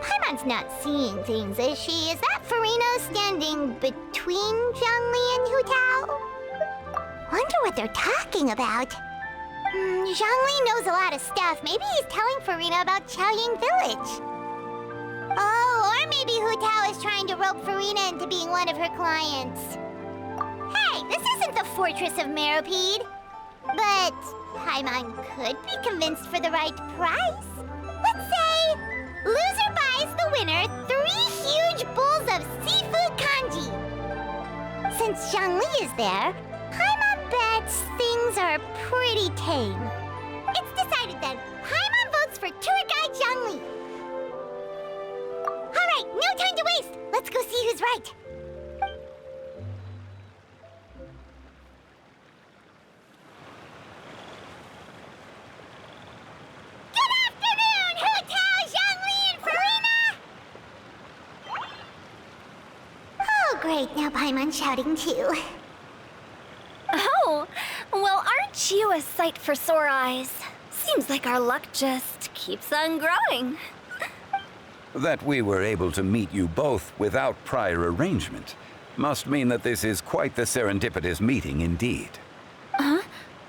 B: Paimon's not seeing things, is she? Is that Furina standing between Zhongli and Hu Tao? Wonder what they're talking about. Zhongli knows a lot of stuff. Maybe he's telling Furina about Xianyun Village. Oh, or maybe Hu Tao is trying to rope Furina into being one of her clients. Hey, this isn't the Fortress of Meropide. But Paimon could be convinced for the right price. Let's say, loser buys the winner 3 huge bowls of seafood kanji. Since Zhongli is there, Paimon bets things are pretty tame. It's decided then. Paimon votes for tour guide Zhongli. All right, no time to waste. Let's go see who's right. Great, now Paimon's shouting too.
M: Oh, well, aren't you a sight for sore eyes? Seems like our luck just keeps on growing.
K: That we were able to meet you both without prior arrangement must mean that this is quite the serendipitous meeting indeed.
O: Huh?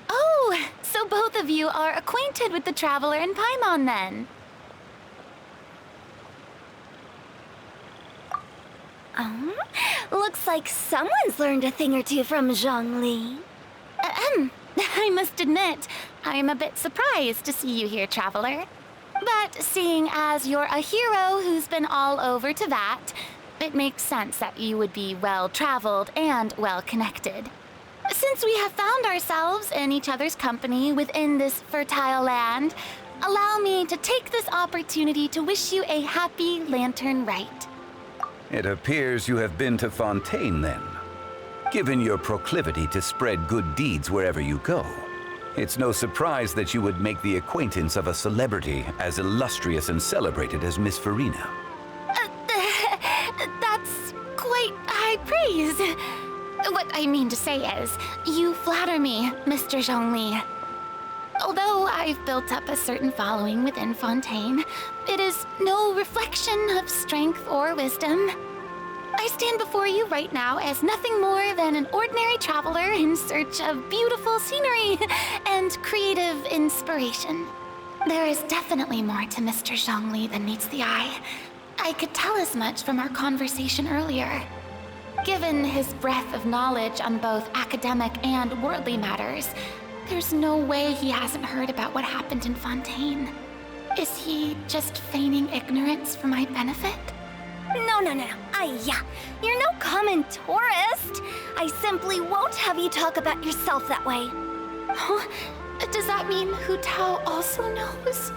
O: Oh, so both of you are acquainted with the Traveler and Paimon then?
M: Looks like someone's learned a thing or two from Zhongli.
O: I must admit, I am a bit surprised to see you here, Traveler. But seeing as you're a hero who's been all over to that, it makes sense that you would be well-traveled and well-connected. Since we have found ourselves in each other's company within this fertile land, allow me to take this opportunity to wish you a happy Lantern Rite.
K: It appears you have been to Fontaine then. Given your proclivity to spread good deeds wherever you go, it's no surprise that you would make the acquaintance of a celebrity as illustrious and celebrated as Miss Furina.
O: That's quite high praise. What I mean to say is, you flatter me, Mr. Zhongli. Although I've built up a certain following within Fontaine, it is no reflection of strength or wisdom. I stand before you right now as nothing more than an ordinary traveler in search of beautiful scenery and creative inspiration. There is definitely more to Mr. Zhongli than meets the eye. I could tell as much from our conversation earlier. Given his breadth of knowledge on both academic and worldly matters, there's no way he hasn't heard about what happened in Fontaine. Is he just feigning ignorance for my benefit?
M: No. You're no common tourist. I simply won't have you talk about yourself that way.
O: Huh? Does that mean Hu Tao also knows?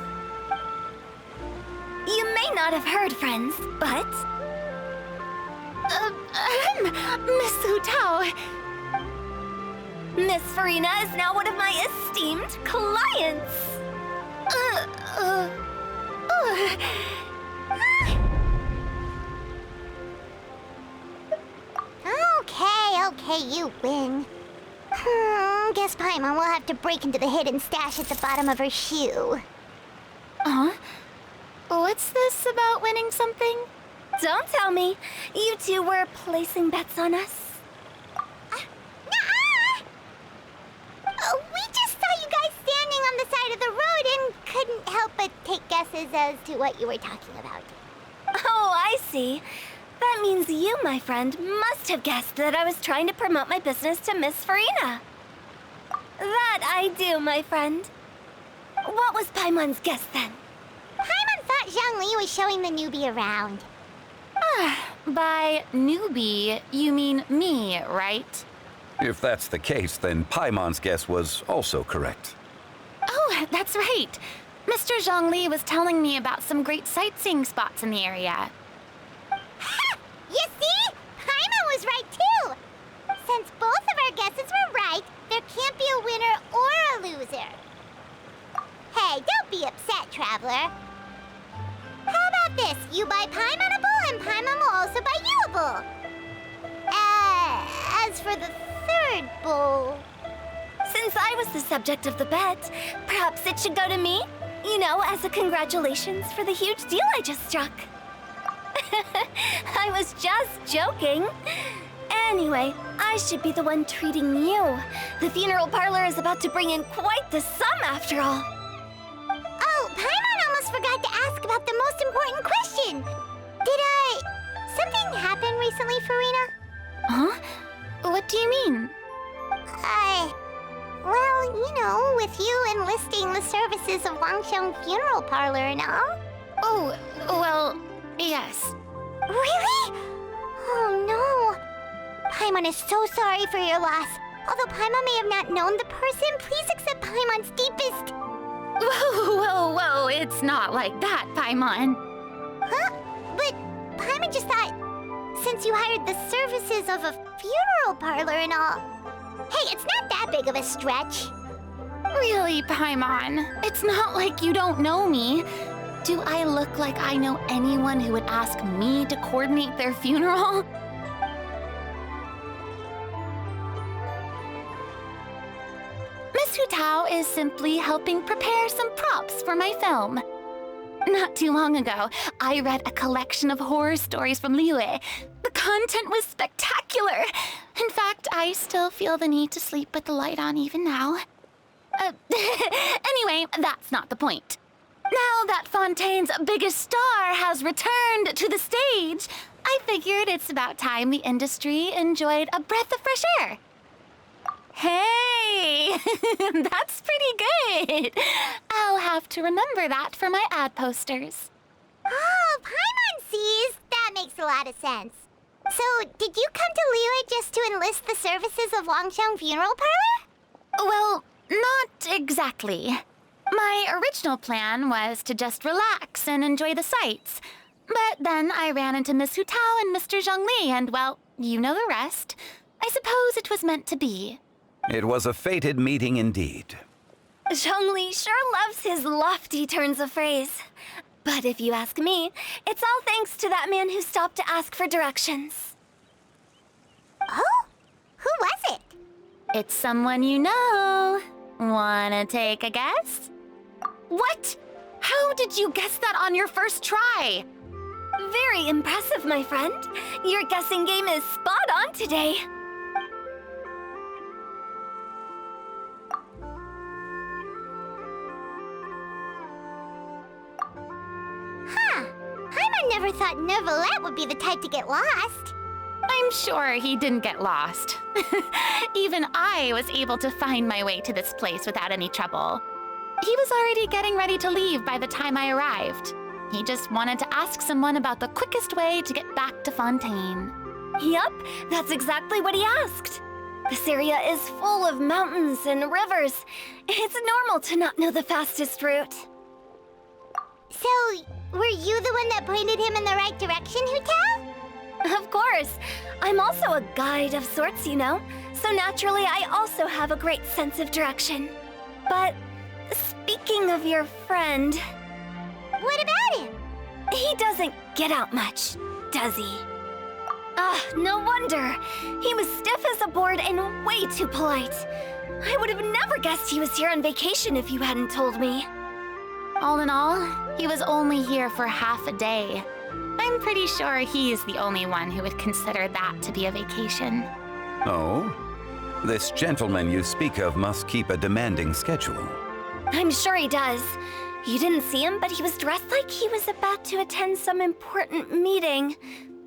M: You may not have heard, friends, but...
O: Miss Hu Tao...
M: Miss Furina is now one of my esteemed clients.
B: Okay, you win. Guess Paimon will have to break into the hidden stash at the bottom of her shoe.
O: Huh? What's this about winning something?
M: Don't tell me. You two were placing bets on us.
B: We just saw you guys standing on the side of the road and couldn't help but take guesses as to what you were talking about.
M: Oh, I see. That means you, my friend, must have guessed that I was trying to promote my business to Miss Furina. That I do, my friend. What was Paimon's guess then?
B: Paimon thought Zhongli was showing the newbie around.
O: By newbie, you mean me, right?
K: If that's the case, then Paimon's guess was also correct.
O: Oh, that's right. Mr. Zhongli was telling me about some great sightseeing spots in the area.
B: Ha! You see? Paimon was right too! Since both of our guesses were right, there can't be a winner or a loser. Hey, don't be upset, Traveler. this. You buy Paimon a bowl, and Paimon will also buy you a bowl. As for the third bowl...
M: Since I was the subject of the bet, perhaps it should go to me? You know, as a congratulations for the huge deal I just struck. I was just joking. Anyway, I should be the one treating you. The funeral parlor is about to bring in quite the sum after all.
B: Oh, Paimon almost forgot to ask about the most important question. Something happen recently, Furina?
O: Huh? What do you mean?
B: Well, you know, with you enlisting the services of Wangsheng Funeral Parlor and all.
O: Oh, well, yes.
B: Really? Oh no. Paimon is so sorry for your loss. Although Paimon may have not known the person, please accept Paimon's deepest...
O: Whoa, it's not like that, Paimon.
B: Huh? But Paimon just thought, since you hired the services of a funeral parlor and all... Hey, it's not that big of a stretch.
O: Really, Paimon? It's not like you don't know me. Do I look like I know anyone who would ask me to coordinate their funeral? Miss Hu Tao is simply helping prepare some props for my film. Not too long ago, I read a collection of horror stories from Liyue. The content was spectacular. In fact, I still feel the need to sleep with the light on even now. Anyway, that's not the point. Now that Fontaine's biggest star has returned to the stage, I figured it's about time the industry enjoyed a breath of fresh air. Hey, that's pretty good. I'll have to remember that for my ad posters.
B: Oh, Paimon sees. That makes a lot of sense. So, did you come to Liyue just to enlist the services of Wangsheng Funeral Parlor?
O: Well, not exactly. My original plan was to just relax and enjoy the sights. But then I ran into Miss Hu Tao and Mr. Zhongli, and well, you know the rest. I suppose it was meant to be.
K: It was a fated meeting indeed.
M: Zhongli sure loves his lofty turns of phrase. But if you ask me, it's all thanks to that man who stopped to ask for directions.
B: Oh? Who was it?
O: It's someone you know. Wanna take a guess? What? How did you guess that on your first try?
M: Very impressive, my friend. Your guessing game is spot on today.
B: Huh. Paimon never thought Neuvillette would be the type to get lost.
O: I'm sure he didn't get lost. Even I was able to find my way to this place without any trouble. He was already getting ready to leave by the time I arrived. He just wanted to ask someone about the quickest way to get back to Fontaine.
M: Yup, that's exactly what he asked. This area is full of mountains and rivers. It's normal to not know the fastest route.
B: So, were you the one that pointed him in the right direction, Hu Tao?
M: Of course. I'm also a guide of sorts, you know. So naturally, I also have a great sense of direction. But speaking of your friend...
B: What about him?
M: He doesn't get out much, does he? Ah, no wonder. He was stiff as a board and way too polite. I would have never guessed he was here on vacation if you hadn't told me.
O: All in all, he was only here for half a day. I'm pretty sure he's the only one who would consider that to be a vacation.
K: Oh? This gentleman you speak of must keep a demanding schedule.
M: I'm sure he does. You didn't see him, but he was dressed like he was about to attend some important meeting.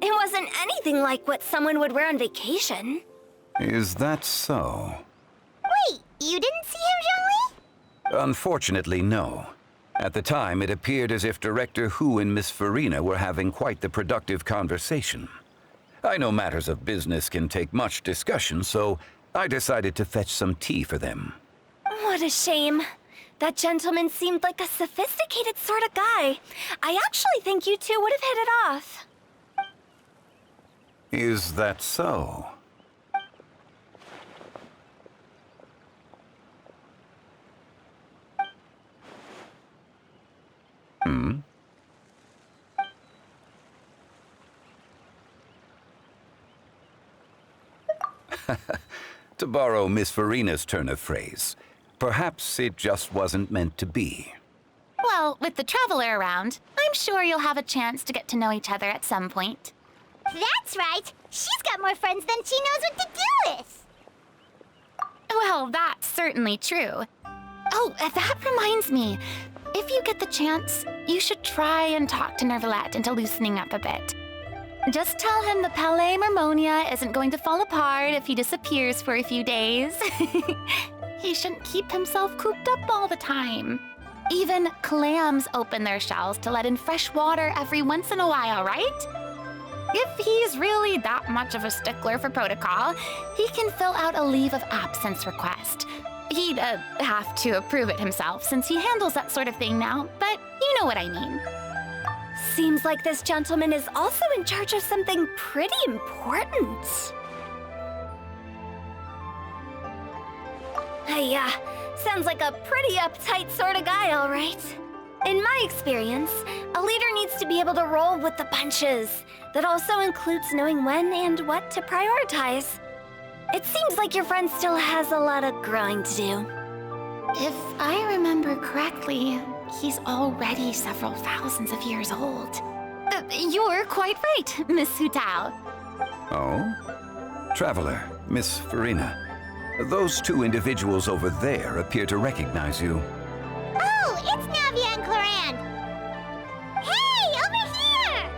M: It wasn't anything like what someone would wear on vacation.
K: Is that so?
B: Wait, you didn't see him, Zhongli?
K: Unfortunately, no. At the time, it appeared as if Director Hu and Miss Furina were having quite the productive conversation. I know matters of business can take much discussion, so I decided to fetch some tea for them.
M: What a shame. That gentleman seemed like a sophisticated sort of guy. I actually think you two would have hit it off.
K: Is that so? To borrow Miss Furina's turn of phrase, perhaps it just wasn't meant to be.
O: Well, with the traveler around, I'm sure you'll have a chance to get to know each other at some point.
B: That's right. She's got more friends than she knows what to do with.
O: Well, that's certainly true. Oh, that reminds me. If you get the chance, you should try and talk to Neuvillette into loosening up a bit. Just tell him the Palais Mermonia isn't going to fall apart if he disappears for a few days. He shouldn't keep himself cooped up all the time. Even clams open their shells to let in fresh water every once in a while, right? If he's really that much of a stickler for protocol, he can fill out a leave of absence request. He'd have to approve it himself since he handles that sort of thing now, but you know what I mean.
M: Seems like this gentleman is also in charge of something pretty important. Yeah, sounds like a pretty uptight sort of guy, all right. In my experience, a leader needs to be able to roll with the punches. That also includes knowing when and what to prioritize. It seems like your friend still has a lot of growing to do.
O: If I remember correctly, he's already several thousands of years old. You're quite right, Miss Hutao.
K: Oh? Traveler, Miss Furina. Those two individuals over there appear to recognize you.
B: Oh, it's Navia and Clorinde. Hey, over here!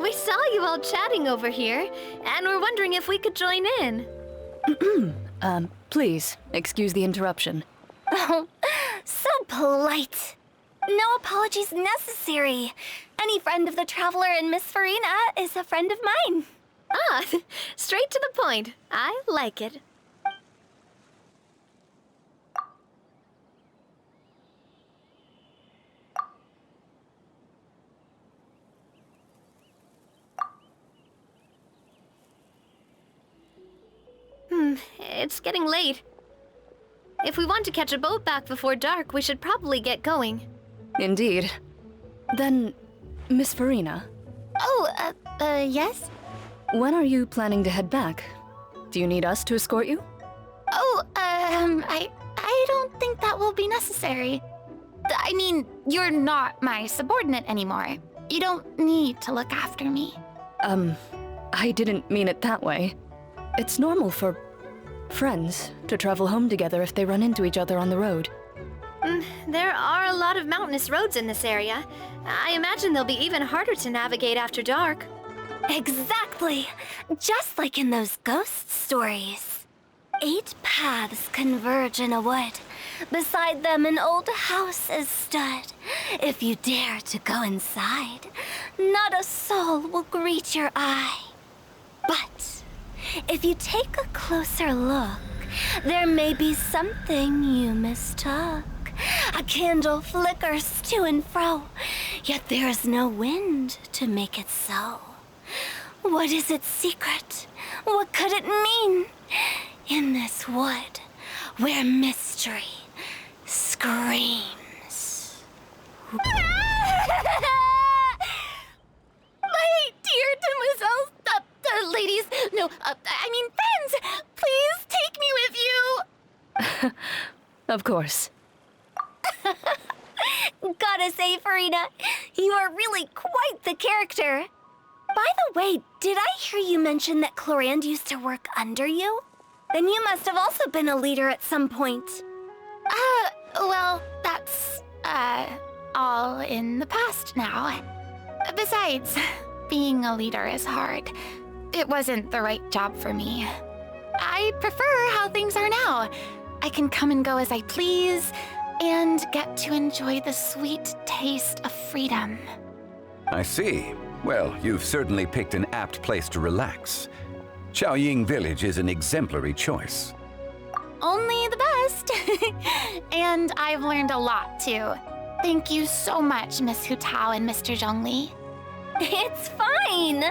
M: We saw you all chatting over here, and we're wondering if we could join in.
F: Please, excuse the interruption.
M: Oh, so polite. No apologies necessary. Any friend of the Traveler and Miss Furina is a friend of mine. Ah, straight to the point. I like it. It's getting late. If we want to catch a boat back before dark, we should probably get going.
F: Indeed. Then, Miss Furina.
O: Oh, yes?
F: When are you planning to head back? Do you need us to escort you?
O: Oh, I don't think that will be necessary. I mean, you're not my subordinate anymore. You don't need to look after me.
F: I didn't mean it that way. It's normal for friends to travel home together if they run into each other on the road.
M: There are a lot of mountainous roads in this area. I imagine they'll be even harder to navigate after dark.
E: Exactly! Just like in those ghost stories. 8 paths converge in a wood. Beside them an old house is stood. If you dare to go inside, not a soul will greet your eye. But if you take a closer look, there may be something you mistook. A candle flickers to and fro, yet there is no wind to make it so. What is its secret? What could it mean? In this wood, where mystery screams.
O: My dear demoiselles, ladies, no, I mean friends, please take me with you.
F: Of course.
E: Gotta say, Furina, you are really quite the character. By the way, did I hear you mention that Clorinde used to work under you? Then you must have also been a leader at some point.
O: Well, that's, all in the past now. Besides, being a leader is hard. It wasn't the right job for me. I prefer how things are now. I can come and go as I please, and get to enjoy the sweet taste of freedom.
K: I see. Well, you've certainly picked an apt place to relax. Xianyun Village is an exemplary choice.
O: Only the best. And I've learned a lot, too. Thank you so much, Miss Hutao and Mr. Zhongli.
E: It's fine.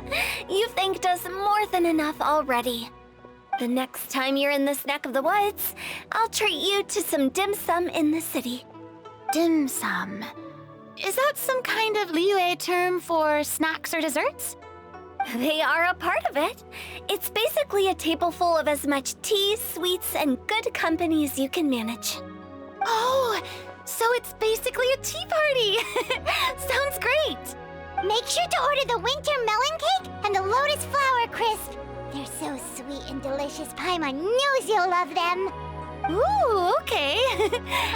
E: You thanked us more than enough already. The next time you're in this neck of the woods, I'll treat you to some dim sum in the city.
O: Dim sum? is that some kind of Liyue term for snacks or desserts?
B: They are a part of it. It's basically a table full of as much tea, sweets, and good company as you can manage.
O: Oh, so it's basically a tea party. Sounds great.
B: Make sure to order the winter melon cake and the lotus flower crisp. They're so sweet and delicious. Paimon knows you'll love them.
O: Ooh, okay.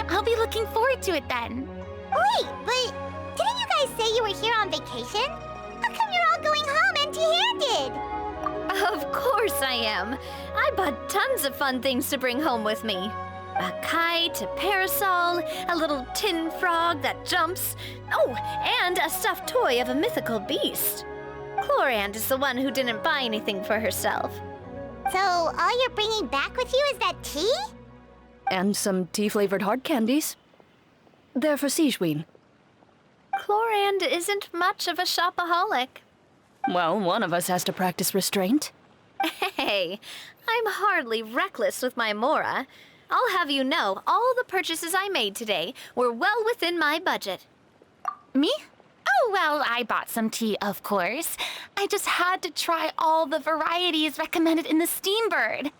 O: I'll be looking forward to it then.
B: Wait, but didn't you guys say you were here on vacation? How come you're all going home empty-handed?
M: Of course I am. I bought tons of fun things to bring home with me. A kite, a parasol, a little tin frog that jumps. Oh, and a stuffed toy of a mythical beast. Clorinde is the one who didn't buy anything for herself.
B: So all you're bringing back with you is that tea?
F: And some tea-flavored hard candies. They're for Xianyun.
M: Clorinde isn't much of a shopaholic.
F: Well, one of us has to practice restraint.
M: Hey, I'm hardly reckless with my mora. I'll have you know, all the purchases I made today were well within my budget.
O: Me? Oh, well, I bought some tea, of course. I just had to try all the varieties recommended in the Steambird.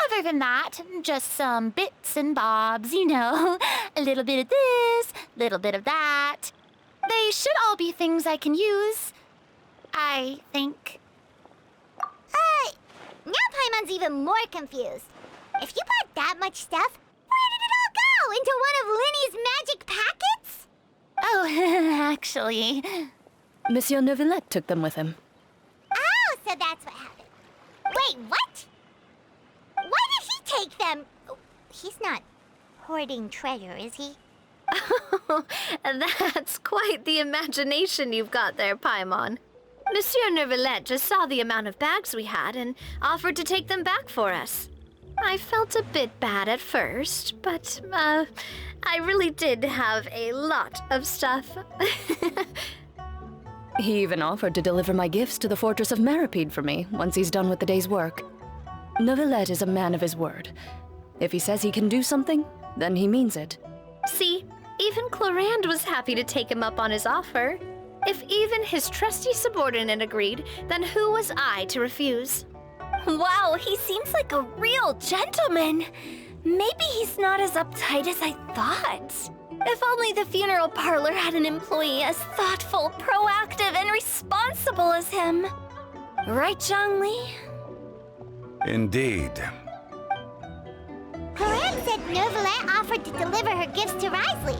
O: Other than that, just some bits and bobs, you know. A little bit of this, little bit of that. They should all be things I can use, I think.
B: Now Paimon's even more confused. If you bought that much stuff, where did it all go? Into one of Linny's magic packets?
O: Oh, actually...
F: Monsieur Neuvillette took them with him.
B: Oh, so that's what happened. Wait, what? Why did he take them? He's not hoarding treasure, is he?
M: That's quite the imagination you've got there, Paimon. Monsieur Neuvillette just saw the amount of bags we had and offered to take them back for us. I felt a bit bad at first, but, I really did have a lot of stuff.
F: He even offered to deliver my gifts to the Fortress of Maripede for me once he's done with the day's work. Neuvillette is a man of his word. If he says he can do something, then he means it.
M: See, even Clorinde was happy to take him up on his offer. If even his trusty subordinate agreed, then who was I to refuse?
B: Wow, he seems like a real gentleman. Maybe he's not as uptight as I thought. If only the funeral parlor had an employee as thoughtful, proactive, and responsible as him. Right, Zhongli?
K: Indeed.
B: Clorinde said Neuvillette offered to deliver her gifts to Risley.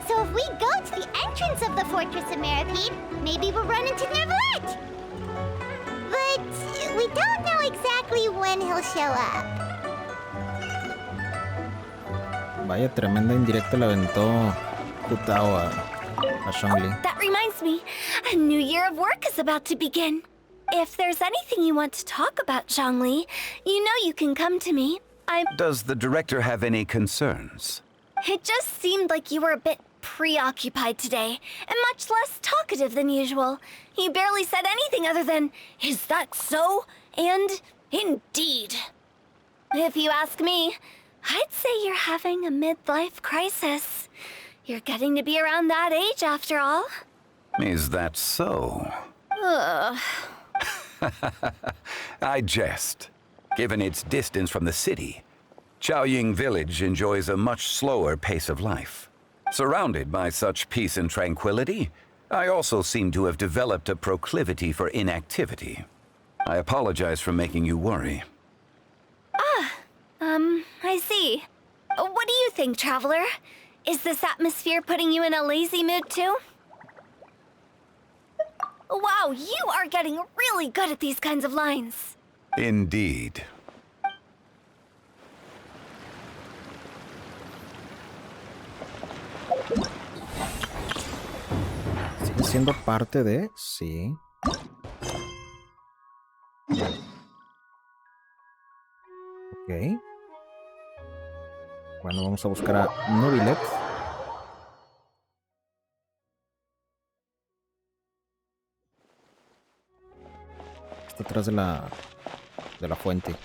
B: So if we go to the entrance of the Fortress of Maripede, maybe we'll run into Neuvillette. But we don't know exactly when he'll show up.
A: Vaya, tremenda indirecta le aventó Kutao a Zhongli.
B: That reminds me, a new year of work is about to begin. If there's anything you want to talk about, Zhongli, you know you can come to me.
K: Does the director have any concerns?
B: It just seemed like you were a bit preoccupied today, and much less talkative than usual. You barely said anything other than, "Is that so?" and "Indeed." If you ask me, I'd say you're having a midlife crisis. You're getting to be around that age after all.
K: Is that so?
B: Ugh.
K: I jest. Given its distance from the city, Chaoying Village enjoys a much slower pace of life. Surrounded by such peace and tranquility, I also seem to have developed a proclivity for inactivity. I apologize for making you worry.
B: I see. What do you think, Traveler? Is this atmosphere putting you in a lazy mood too? Wow, you are getting really good at these kinds of lines.
K: Indeed.
A: ¿Sigue siendo parte de? Sí. Ok. Bueno, vamos a buscar a Neuvillette. Está atrás de la fuente.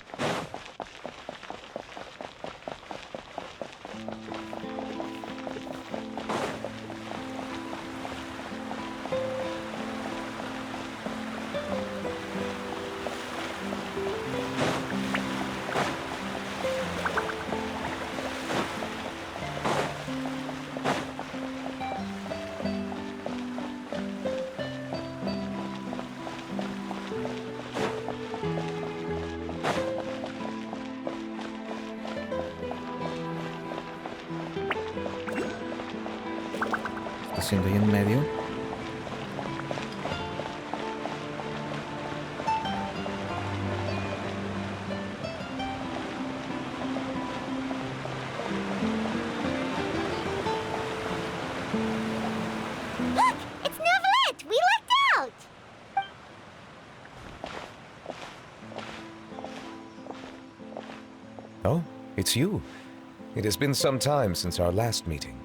A: haciendo ahí en medio?
B: Look! It's Neuvillette! We lucked out!
I: Oh, it's you. It has been some time since our last meeting.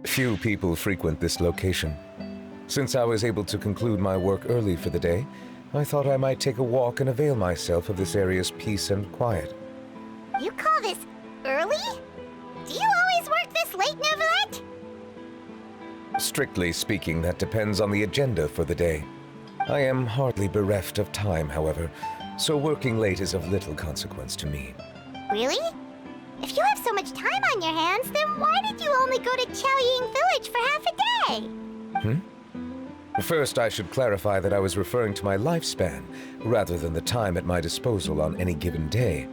I: Few people frequent this location. Since I was able to conclude my work early for the day, I thought I might take a walk and avail myself of this area's peace and quiet.
B: You call this early? Do you always work this late, Neuvillette?
I: Strictly speaking, that depends on the agenda for the day. I am hardly bereft of time, however, so working late is of little consequence to me.
B: Really? If you have so much time on your hands, then why did you only go to Xianyun Village for half a day?
I: First, I should clarify that I was referring to my lifespan, rather than the time at my disposal on any given day.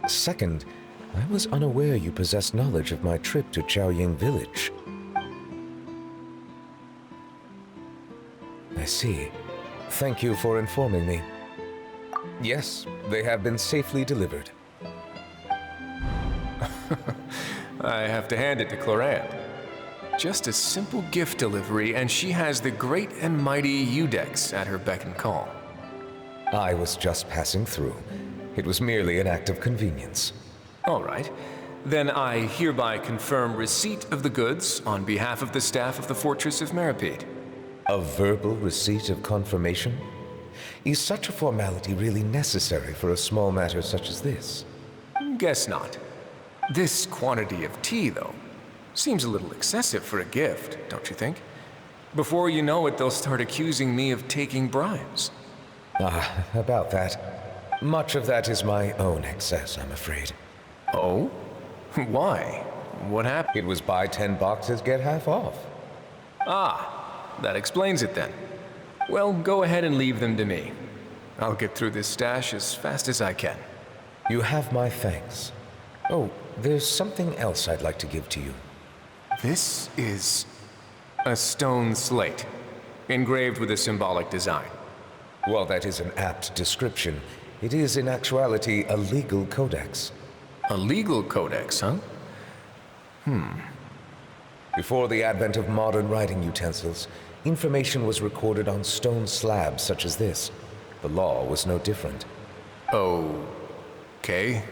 I: Second, I was unaware you possessed knowledge of my trip to Xianyun Village. I see. Thank you for informing me. Yes, they have been safely delivered.
P: I have to hand it to Clorinde. Just a simple gift delivery, and she has the great and mighty Udex at her beck and call.
I: I was just passing through. It was merely an act of convenience.
P: All right. Then I hereby confirm receipt of the goods on behalf of the staff of the Fortress of Meripede.
I: A verbal receipt of confirmation? Is such a formality really necessary for a small matter such as this?
P: Guess not. This quantity of tea, though, seems a little excessive for a gift, don't you think? Before you know it, they'll start accusing me of taking bribes.
I: About that. Much of that is my own excess, I'm afraid.
P: Oh? Why? What happened?
I: It was buy 10 boxes, get half off.
P: Ah, that explains it then. Well, go ahead and leave them to me. I'll get through this stash as fast as I can.
I: You have my thanks. Oh, there's something else I'd like to give to you.
P: This is a stone slate, engraved with a symbolic design.
I: While that is an apt description, it is in actuality a legal codex.
P: A legal codex, huh?
I: Before the advent of modern writing utensils, information was recorded on stone slabs such as this. The law was no different.
P: Okay.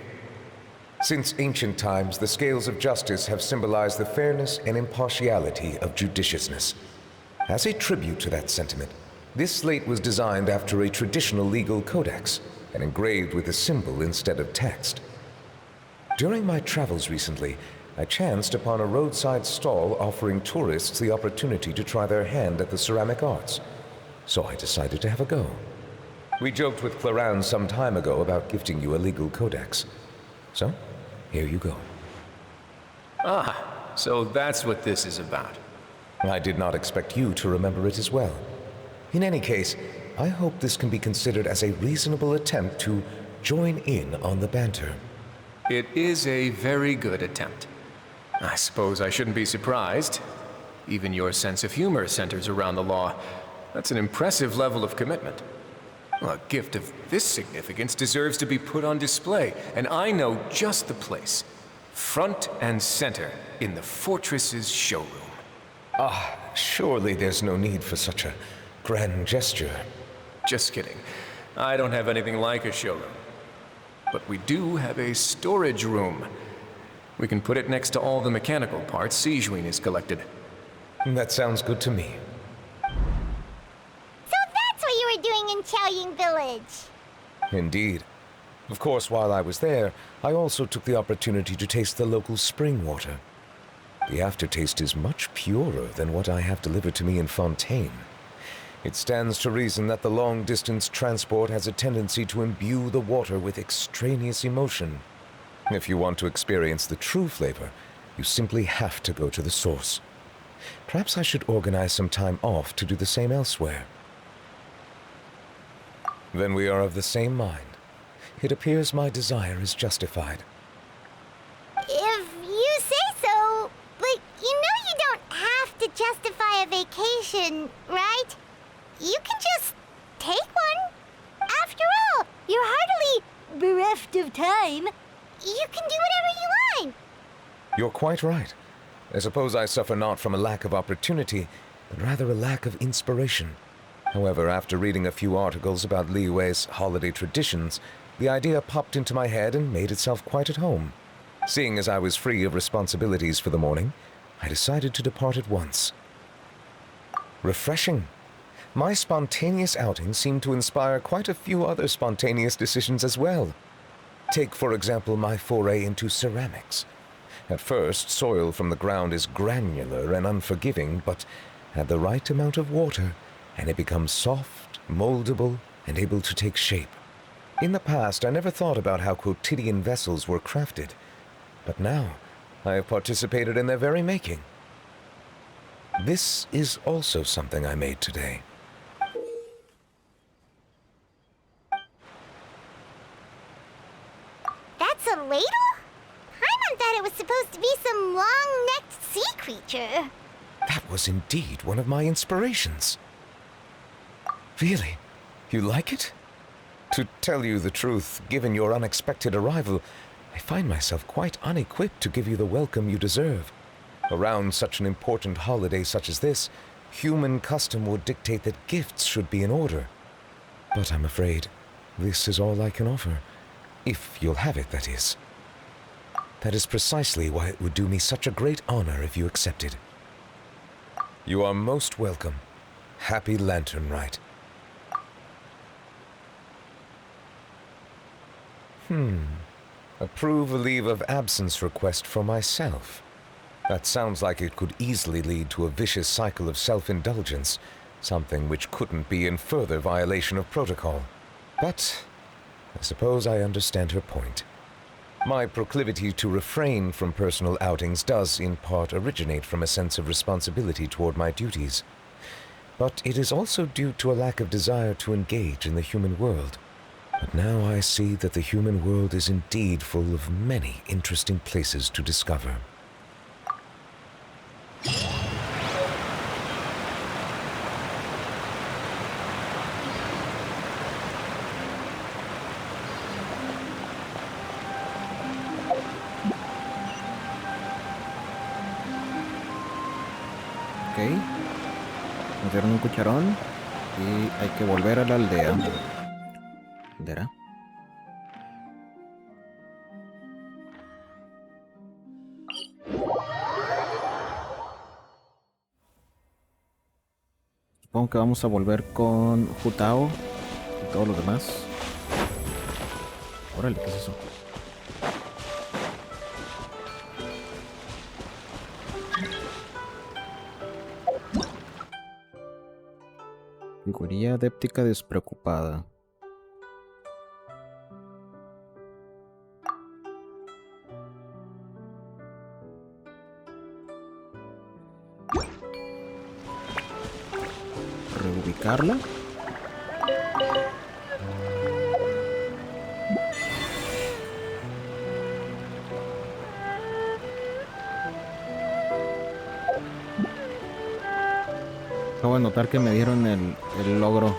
I: Since ancient times, the scales of justice have symbolized the fairness and impartiality of judiciousness. As a tribute to that sentiment, this slate was designed after a traditional legal codex and engraved with a symbol instead of text. During my travels recently, I chanced upon a roadside stall offering tourists the opportunity to try their hand at the ceramic arts, so I decided to have a go. We joked with Clorinde some time ago about gifting you a legal codex. So, here you go.
P: Ah, so that's what this is about.
I: I did not expect you to remember it as well. In any case, I hope this can be considered as a reasonable attempt to join in on the banter.
P: It is a very good attempt. I suppose I shouldn't be surprised. Even your sense of humor centers around the law. That's an impressive level of commitment. A gift of this significance deserves to be put on display, and I know just the place. Front and center in the Fortress's showroom.
I: Surely there's no need for such a grand gesture.
P: Just kidding. I don't have anything like a showroom. But we do have a storage room. We can put it next to all the mechanical parts Xianyun has collected.
I: That sounds good to me.
B: So that's what you were doing in Xianyun Village.
I: Indeed. Of course, while I was there, I also took the opportunity to taste the local spring water. The aftertaste is much purer than what I have delivered to me in Fontaine. It stands to reason that the long-distance transport has a tendency to imbue the water with extraneous emotion. If you want to experience the true flavor, you simply have to go to the source. Perhaps I should organize some time off to do the same elsewhere. Then we are of the same mind. It appears my desire is justified.
B: If you say so, but you know you don't have to justify a vacation, right? You can just take one. After all, you're hardly bereft of time. You can do whatever you want.
I: You're quite right. I suppose I suffer not from a lack of opportunity, but rather a lack of inspiration. However, after reading a few articles about Liyue's holiday traditions, the idea popped into my head and made itself quite at home. Seeing as I was free of responsibilities for the morning, I decided to depart at once. Refreshing. My spontaneous outing seemed to inspire quite a few other spontaneous decisions as well. Take, for example, my foray into ceramics. At first, soil from the ground is granular and unforgiving, but add the right amount of water, and it becomes soft, moldable, and able to take shape. In the past, I never thought about how quotidian vessels were crafted, but now I have participated in their very making. This is also something I made today.
B: That's a ladle? Paimon thought it was supposed to be some long-necked sea creature.
I: That was indeed one of my inspirations. Really? You like it? To tell you the truth, given your unexpected arrival, I find myself quite unequipped to give you the welcome you deserve. Around such an important holiday such as this, human custom would dictate that gifts should be in order. But I'm afraid this is all I can offer. If you'll have it, that is. That is precisely why it would do me such a great honor if you accepted. You are most welcome. Happy Lantern Rite. Approve a leave of absence request for myself. That sounds like it could easily lead to a vicious cycle of self-indulgence, something which couldn't be in further violation of protocol. But I suppose I understand her point. My proclivity to refrain from personal outings does, in part, originate from a sense of responsibility toward my duties. But it is also due to a lack of desire to engage in the human world. But now I see that the human world is indeed full of many interesting places to discover.
A: Ok. Nos dieron un cucharón y hay que volver a la aldea. ¿Aldera? Supongo que vamos a volver con Jutao y todos los demás. Órale, ¿qué es eso? Figuría adéptica despreocupada. Reubicarla. Acabo de notar que me dieron el logro.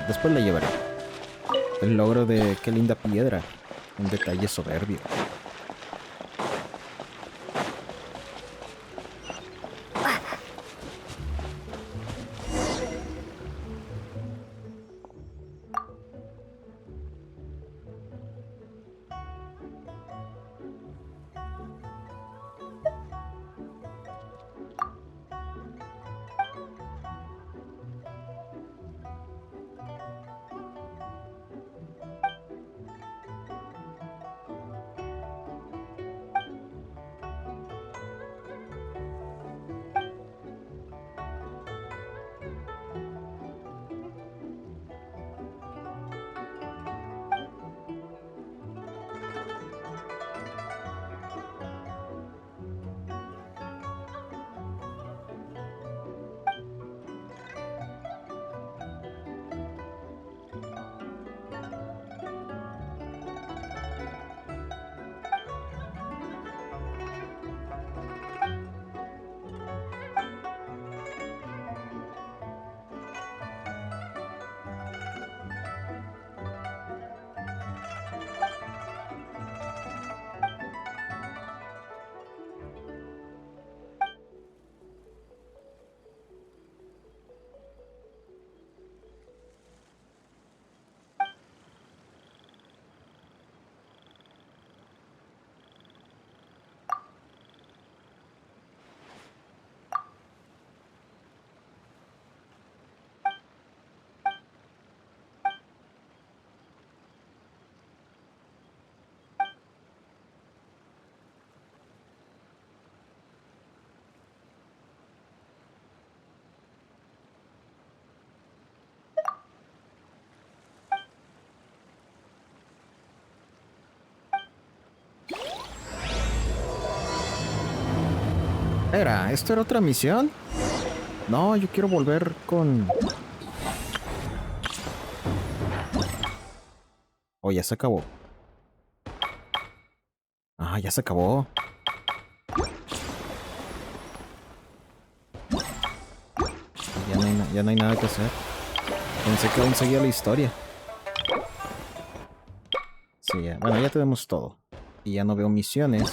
A: Después la llevaré. El logro de qué linda piedra. Un detalle soberbio. Espera, ¿esto era otra misión? No, yo quiero volver con... Oh, ya se acabó. Ah, ya se acabó. Ya no hay nada que hacer. Pensé que aún seguía la historia. Sí, ya. Bueno, ya tenemos todo. Y ya no veo misiones.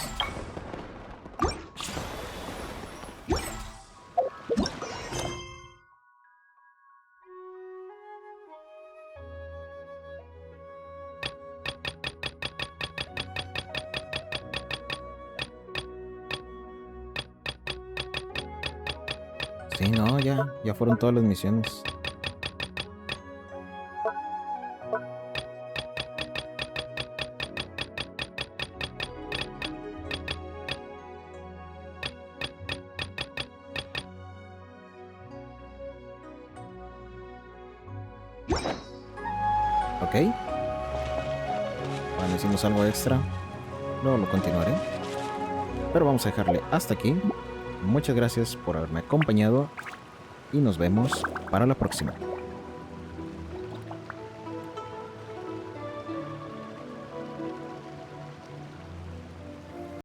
A: Sí, no, ya fueron todas las misiones. Ok. Bueno, hicimos algo extra. Luego lo continuaré. Pero vamos a dejarle hasta aquí. Muchas gracias por haberme acompañado y nos vemos para la próxima.